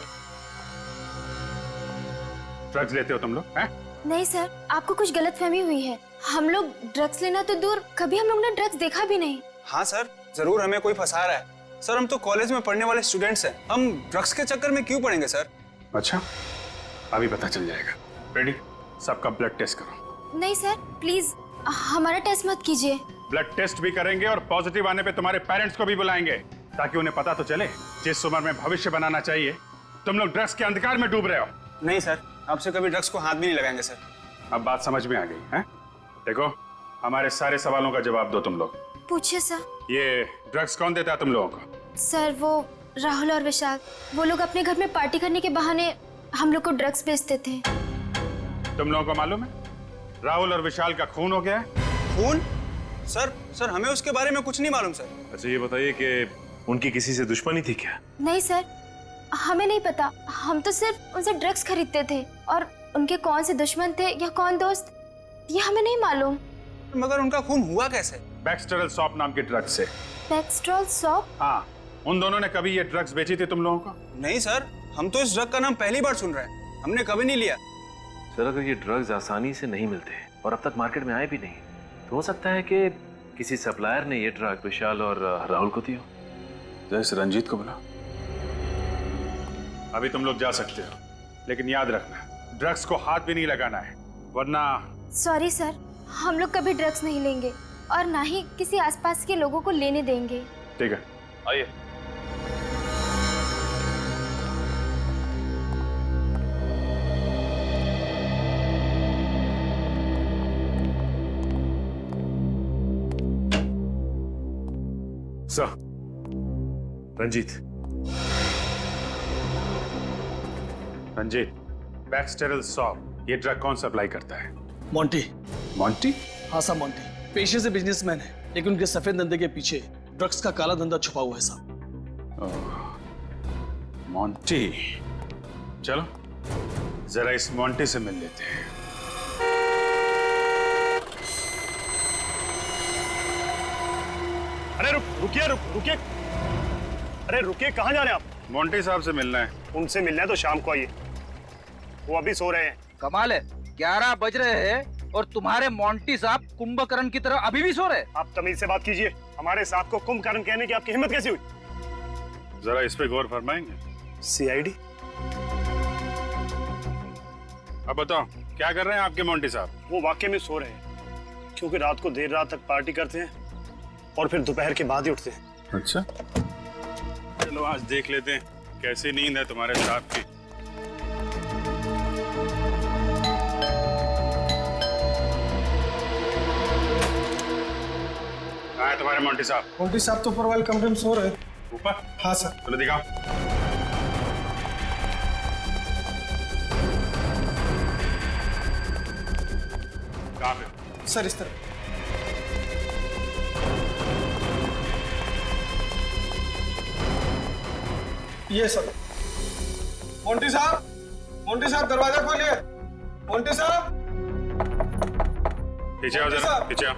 ड्रग्स लेते हो तुम लोग हैं? नहीं सर, आपको कुछ गलतफहमी हुई है। हम लोग ड्रग्स लेना तो दूर, कभी हम लोग ने ड्रग्स देखा भी नहीं। हाँ सर, जरूर हमें कोई फंसा रहा है। सर हम तो कॉलेज में पढ़ने वाले स्टूडेंट्स हैं, हम ड्रग्स के चक्कर में क्यों पड़ेंगे सर? अच्छा अभी पता चल जाएगा। रेडी, सबका ब्लड टेस्ट करो। नहीं सर प्लीज, हमारा टेस्ट मत कीजिए। ब्लड टेस्ट भी करेंगे और पॉजिटिव आने पे तुम्हारे पेरेंट्स को भी बुलाएंगे, ताकि उन्हें पता तो चले जिस उम्र में भविष्य बनाना चाहिए तुम लोग ड्रग्स के अंधकार में डूब रहे हो। नहीं सर, आपसे कभी ड्रग्स को हाथ भी नहीं लगाएंगे सर। अब बात समझ में आ गई है? देखो हमारे सारे सवालों का जवाब दो तुम लोग। पूछिए सर। ये ड्रग्स कौन देता है तुम लोगों को? सर वो राहुल और विशाल, वो लोग अपने घर में पार्टी करने के बहाने हम लोग को ड्रग्स बेचते थे। तुम लोगों को मालूम है राहुल और विशाल का खून हो गया है? खून? सर हमें उसके बारे में कुछ नहीं मालूम सर। अच्छा ये बताइए कि उनकी किसी से दुश्मनी थी क्या? नहीं सर, हमें नहीं पता। हम तो सिर्फ उनसे ड्रग्स खरीदते थे, और उनके कौन से दुश्मन थे या कौन दोस्त ये हमें नहीं मालूम। मगर उनका खून हुआ कैसे? बैक्सटेरल सॉप नाम के ड्रग्स से। बैक्सटेरल सॉप? हाँ, उन दोनों ने कभी ये ड्रग्स बेची थी तुम लोगों को? नहीं सर, हम तो इस ड्रग का नाम पहली बार सुन रहे हैं, हमने कभी नहीं लिया। सर अगर ये ड्रग्स आसानी से नहीं मिलते और अब तक मार्केट में आए भी नहीं, तो हो सकता है कि किसी सप्लायर ने ये ड्रग विशाल और राहुल को दिया। जैसे रंजीत को बुला। अभी तुम लोग जा सकते हो, लेकिन याद रखना ड्रग्स को हाथ भी नहीं लगाना है, वरना। सॉरी सर, हम लोग कभी ड्रग्स नहीं लेंगे और ना ही किसी आसपास के लोगों को लेने देंगे। ठीक है, आइए। सर, रंजीत, रंजीत, बैक्सटेरल सॉप ये ड्रग कौन सप्लाई करता है? मोंटी। मोंटी? हाँ साहब, मोंटी पेशे से बिजनेसमैन है, लेकिन उनके सफेद धंधे के पीछे ड्रग्स का काला धंधा छुपा हुआ है साहब। मोंटी, चलो जरा इस मोंटी से मिल लेते हैं। अरे रुकिए। अरे रुकिए, कहाँ जा रहे हैं आप? मोंटी साहब से मिलना है। उनसे मिलना है तो शाम को आइए, वो अभी सो रहे हैं। कमाल है, 11 बज रहे हैं और तुम्हारे मोंटी साहब कुंभकर्ण की तरह अभी भी सो रहे? आप तमीज से बात कीजिए, हमारे साहब को कुंभकर्ण कहने की आपकी हिम्मत कैसी हुई? जरा इस पे गौर फरमाएंगे? सीआईडी। अब बताओ क्या कर रहे हैं आपके मोंटी साहब? वो वाकई में सो रहे हैं, क्योंकि रात को देर रात तक पार्टी करते हैं और फिर दोपहर के बाद ही उठते हैं। अच्छा, चलो आज देख लेते हैं कैसी नींद है तुम्हारे साहब की। कहाँ है तुम्हारे मोंटी साहब? मोंटी साहब तो ऊपर वाले कमरे में सो रहे हैं। ऊपर? हाँ सर। चलो दिखाओ। कहाँ पे? सर इस तरह। ये सर। मोंटी साहब दरवाजा खोलिए। मोंटी साहब पीछे आओ जरा, पीछे आओ।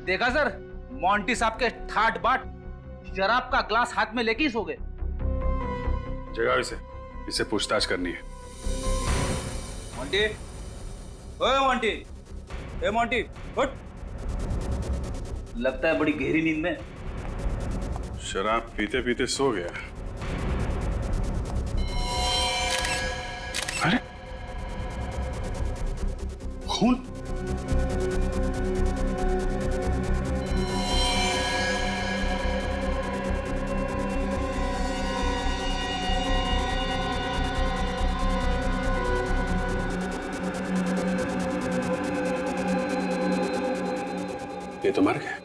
देखा सर, मोंटी साहब के ठाट बाट शराब का ग्लास हाथ में लेके ही सो गए। जगाओ इसे पूछताछ करनी है। मोंटी, ओए मोंटी, ए मोंटी, उठ। लगता है बड़ी गहरी नींद में। शराब पीते पीते सो गया। अरे खून! ये तो मर गए।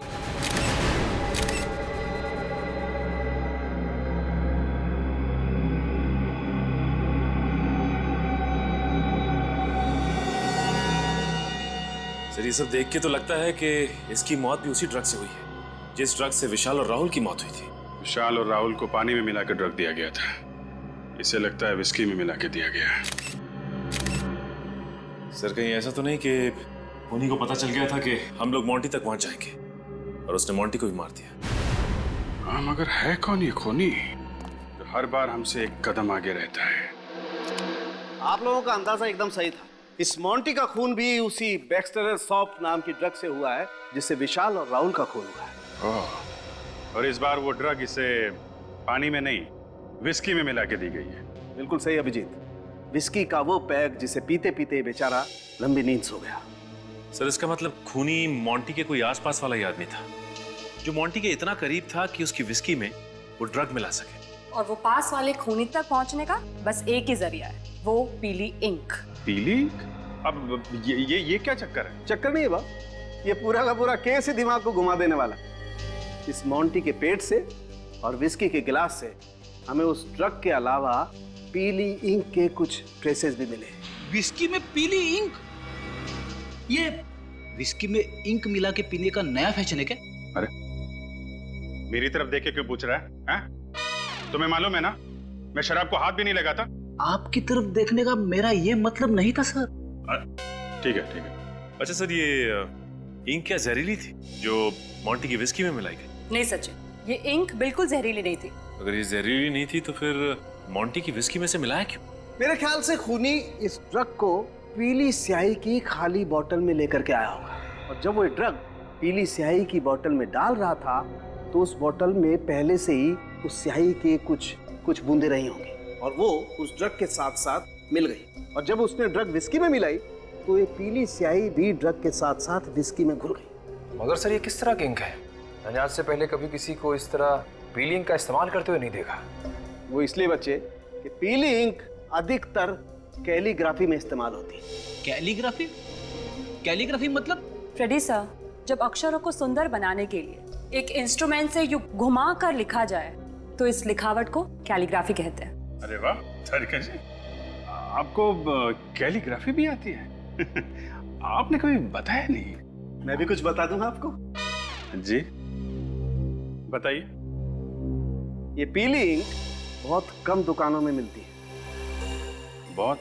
सर ये सब देख के तो लगता है कि इसकी मौत भी उसी ड्रग से हुई है जिस ड्रग से विशाल और राहुल की मौत हुई थी। विशाल और राहुल को पानी में मिलाकर ड्रग दिया गया था। इसे लगता है विस्की में मिला के दिया गया। सर कहीं ऐसा तो नहीं कि उन्हीं को पता चल गया था कि हम लोग मोंटी तक पहुंच जाएंगे और उसने मोंटी को भी मार दिया? हाँ, मगर है कौन ये खूनी जो हर बार हमसे एक कदम आगे रहता है? आप लोगों का अंदाजा एकदम सही था। इस मोंटी का खून भी उसी बैक्सटेरल सॉप नाम की ड्रग से हुआ है जिससे विशाल और राहुल का खून हुआ है। ओह, और इस बार वो ड्रग इसे पानी में नहीं विस्की में मिला के दी गई है। बिल्कुल सही अभिजीत, विस्की का वो पैक जिसे पीते पीते बेचारा लंबी नींद सो गया। सर इसका मतलब खूनी मोंटी के कोई आसपास वाला ही आदमी था जो मोंटी के इतना करीब था कि उसकी विस्की में वो ड्रग मिला सके। और वो पास वाले खूनी तक पहुंचने का बस एक ही जरिया है, वो पीली इंक। पीली इंक? अब ये क्या चक्कर है? चक्कर नहीं है बाप, ये पूरा का पूरा केस ही दिमाग को घुमा देने वाला। इस मोंटी के पेट से और विस्की के गिलास से हमें उस ड्रग के अलावा पीली इंक के कुछ ट्रेसेस भी मिले। विस्की में पीली इंक? ये विस्की में इंक मिला के पीने का नया फैशन है क्या? अरे मेरी तरफ देख के क्यों पूछ रहा है? तुम्हें मालूम है ना मैं शराब को हाथ भी नहीं लगाता। आपकी तरफ देखने का मेरा ये मतलब नहीं था सर। ठीक है। अच्छा सर ये इंक क्या जहरीली थी जो मोंटी की विस्की में मिलाई गई? नहीं सचिन, ये इंक बिल्कुल जहरीली नहीं थी। अगर ये जहरीली नहीं थी तो फिर मोंटी की विस्की में से मिलाया क्यों? मेरे ख्याल से खूनी इस ड्रग को पीली स्याही की खाली बोतल में लेकर के आया होगा और जब वो ड्रग पीली स्याही की बोतल में डाल रहा था तो उस बोतल में पहले से ही उस स्याही के कुछ बूंदे रही होंगी और वो उस ड्रग के साथ साथ मिल गई और जब उसने ड्रग विस्की में मिलाई तो ये पीली स्याही भी ड्रग के साथ साथ विस्की में घुल गई। मगर सर ये किस तरह की इंक है? मैंने आज से पहले कभी किसी को इस तरह पीली इंक का इस्तेमाल करते हुए नहीं देखा। वो इसलिए बच्चे कि पीली इंक अधिकतर कैलीग्राफी में इस्तेमाल होती है। कैलीग्राफी? कैलीग्राफी मतलब फ्रेडी सर, जब अक्षरों को सुंदर बनाने के लिए एक इंस्ट्रूमेंट से यूं घुमा कर लिखा जाए तो इस लिखावट को कैलीग्राफी कहते हैं। अरे वाह तारिका जी, आपको कैलीग्राफी भी आती है? आपने कभी बताया नहीं। मैं भी कुछ बता दूं आपको? जी बताइए। ये पीली इंक बहुत कम दुकानों में मिलती है। बहुत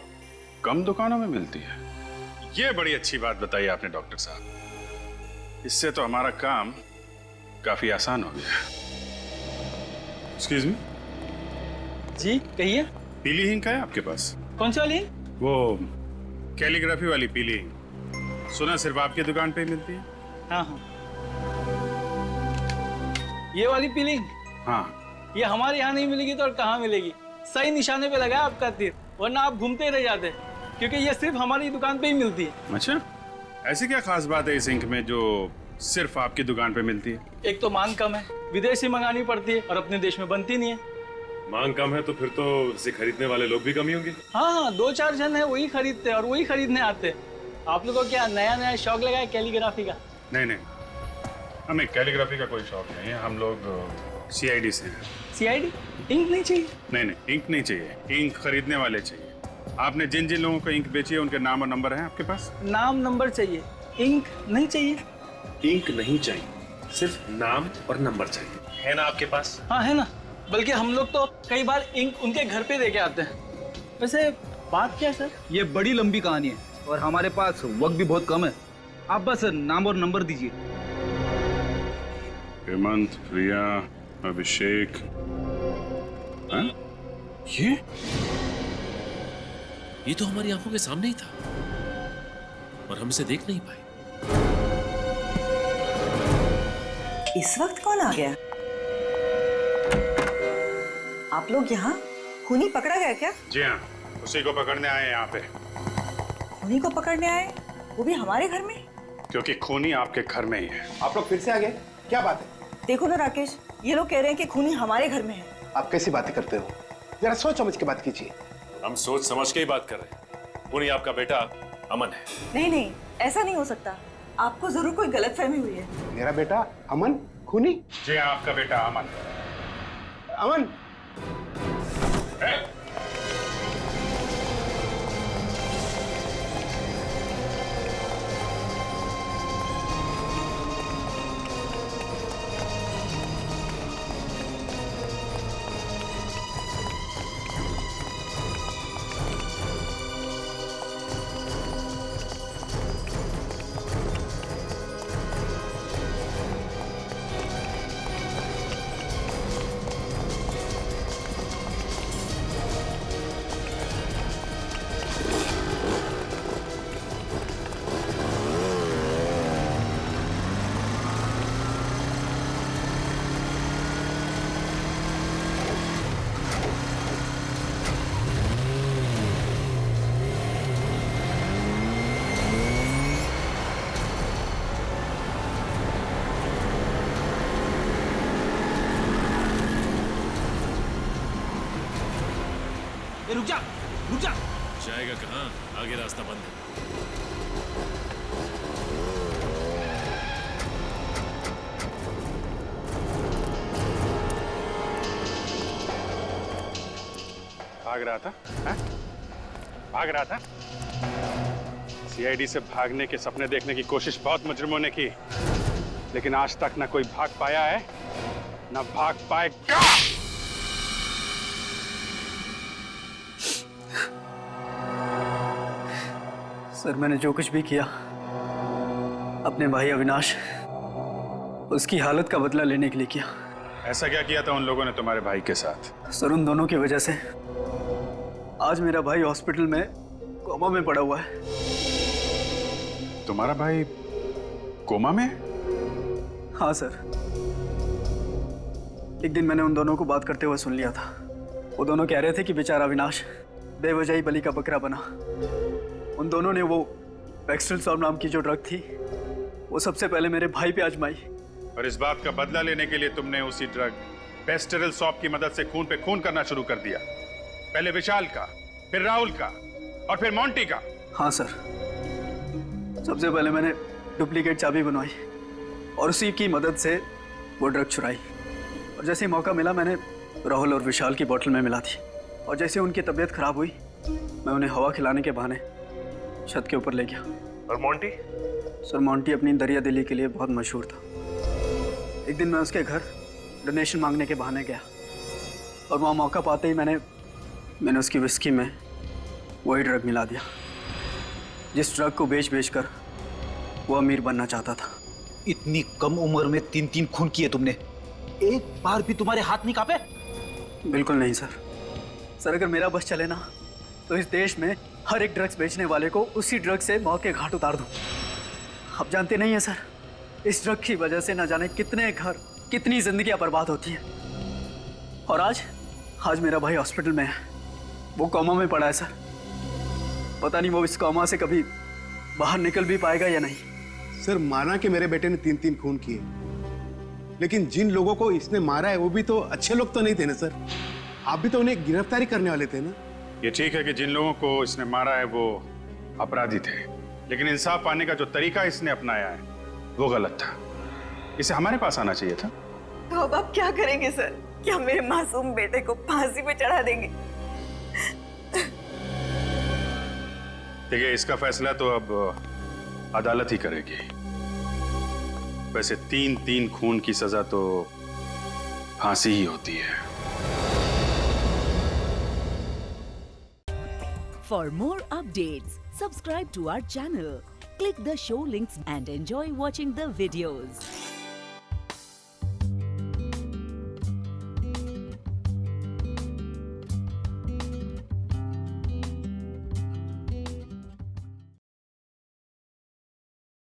कम दुकानों में मिलती है? ये बड़ी अच्छी बात बताई आपने डॉक्टर साहब। इससे तो हमारा काम काफी आसान हो गया। Excuse me. जी कहिए। पीली इंक है आपके पास? कौन सी वाली? वो कैलीग्राफी वाली पीली इंक। सुना सिर्फ आपकी दुकान पे ही मिलती है? हाँ हाँ, ये वाली पीली इंक? हाँ। ये हमारे यहाँ नहीं मिलेगी तो और कहाँ मिलेगी? सही निशाने पे लगा आपका तीर, वरना आप घूमते ही रह जाते, क्योंकि ये सिर्फ हमारी दुकान पे ही मिलती है। अच्छा, ऐसी क्या खास बात है इस इंक में जो सिर्फ आपकी दुकान पे मिलती है? एक तो मांग कम है, विदेशी मंगानी पड़ती है और अपने देश में बनती नहीं है। मांग कम है तो फिर तो इसे खरीदने वाले लोग भी कम ही होंगे। हाँ, 2-4 जन है वही खरीदते हैं और वही खरीदने आते हैं। आप लोगों को क्या नया नया शौक लगा है कैलीग्राफी का? नहीं नहीं, हमें कैलीग्राफी का कोई शौक नहीं है। हम लोग CID से हैं। CID? इंक नहीं चाहिए? नहीं नहीं, इंक नहीं चाहिए, इंक खरीदने वाले चाहिए। आपने जिन जिन लोगों को इंक बेची है उनके नाम और नंबर हैं आपके पास? नाम नंबर चाहिए, इंक नहीं चाहिए। इंक नहीं चाहिए, सिर्फ नाम और नंबर चाहिए, है ना आपके पास? हाँ है ना, बल्कि हम लोग तो कई बार इंक उनके घर पे देके आते हैं। वैसे बात क्या है सर? ये बड़ी लंबी कहानी है और हमारे पास वक्त भी बहुत कम है। आप बस नाम और नंबर दीजिए। हेमंत, प्रिया, अभिषेक। हाँ? ये तो हमारी आंखों के सामने ही था और हम इसे देख नहीं पाए। इस वक्त कौन आ गया? आप लोग यहाँ? खूनी पकड़ा गया क्या? जी हाँ, उसी को पकड़ने आए हैं यहाँ पे। खूनी को पकड़ने आए, वो भी हमारे घर में? क्योंकि खूनी आपके घर में ही है। आप लोग फिर से आ गए, क्या बात है? देखो ना राकेश, ये लोग कह रहे हैं कि खूनी हमारे घर में है। आप कैसी बातें करते हो? जरा सोच समझ के बात कीजिए। हम सोच समझ के ही बात कर रहे हैं। खूनी आपका बेटा अमन है। नहीं नहीं, ऐसा नहीं हो सकता। आपको जरूर कोई गलतफहमी हुई है। मेरा बेटा अमन खूनी? जी हाँ, आपका बेटा अमन। अमन! रुक जा, रुक जा। जाएगा कहाँ? आगे रास्ता बंद है। भाग रहा था? हा? भाग रहा था? CID से भागने के सपने देखने की कोशिश बहुत मुजरिमों ने की, लेकिन आज तक ना कोई भाग पाया है ना भाग पाएगा। सर, मैंने जो कुछ भी किया अपने भाई अविनाश, उसकी हालत का बदला लेने के लिए किया। ऐसा क्या किया था उन लोगों ने तुम्हारे भाई के साथ? सर, उन दोनों की वजह से आज मेरा भाई हॉस्पिटल में कोमा में पड़ा हुआ है। तुम्हारा भाई कोमा में? हाँ सर, एक दिन मैंने उन दोनों को बात करते हुए सुन लिया था। वो दोनों कह रहे थे कि बेचारा अविनाश बेवजह ही बलि का बकरा बना। उन दोनों ने वो एक्सट्रल सॉल्व नाम की जो ड्रग थी वो सबसे पहले मेरे भाई पे आजमाई। और इस बात का बदला लेने के लिए तुमने उसी ड्रग पेस्टेरल सॉप की मदद से खून पे खून करना शुरू कर दिया। पहले विशाल का, फिर राहुल का और फिर मोंटी का। हाँ सर, सबसे पहले मैंने डुप्लीकेट चाबी बनवाई और उसी की मदद से वो ड्रग चुराई। और जैसे ही मौका मिला मैंने राहुल और विशाल की बोतल में मिला दी। और जैसे उनकी तबीयत खराब हुई मैं उन्हें हवा खिलाने के बहाने छत के ऊपर ले गया। और मोंटी? सर मोंटी अपनी दरिया दिली के लिए बहुत मशहूर था। एक दिन मैं उसके घर डोनेशन मांगने के बहाने गया और वहाँ मौका पाते ही मैंने उसकी विस्की में वही ड्रग मिला दिया जिस ड्रग को बेच कर वो अमीर बनना चाहता था। इतनी कम उम्र में 3 खून किए तुमने, एक बार भी तुम्हारे हाथ नहीं कांपे? बिल्कुल नहीं सर। सर अगर मेरा बस चले ना तो इस देश में हर एक ड्रग्स बेचने वाले को उसी ड्रग से मौत के घाट उतार दूं। आप जानते नहीं है सर, इस ड्रग की वजह से न जाने कितने घर, कितनी जिंदगियां बर्बाद होती हैं। और आज मेरा भाई हॉस्पिटल में है, वो कोमा में पड़ा है सर। पता नहीं वो इस कोमा से कभी बाहर निकल भी पाएगा या नहीं। सर माना कि मेरे बेटे ने 3 खून किए, लेकिन जिन लोगों को इसने मारा है वो भी तो अच्छे लोग तो नहीं थे ना सर। आप भी तो उन्हें गिरफ्तारी करने वाले थे ना। ये ठीक है कि जिन लोगों को इसने मारा है वो अपराधी थे, लेकिन इंसाफ पाने का जो तरीका इसने अपनाया है वो गलत था। इसे हमारे पास आना चाहिए था। तो अब आप क्या करेंगे सर? क्या मेरे मासूम बेटे को फांसी पे चढ़ा देंगे? देखिए इसका फैसला तो अब अदालत ही करेगी। वैसे 3 खून की सजा तो फांसी ही होती है। For more updates, subscribe to our channel, click the show links and enjoy watching the videos.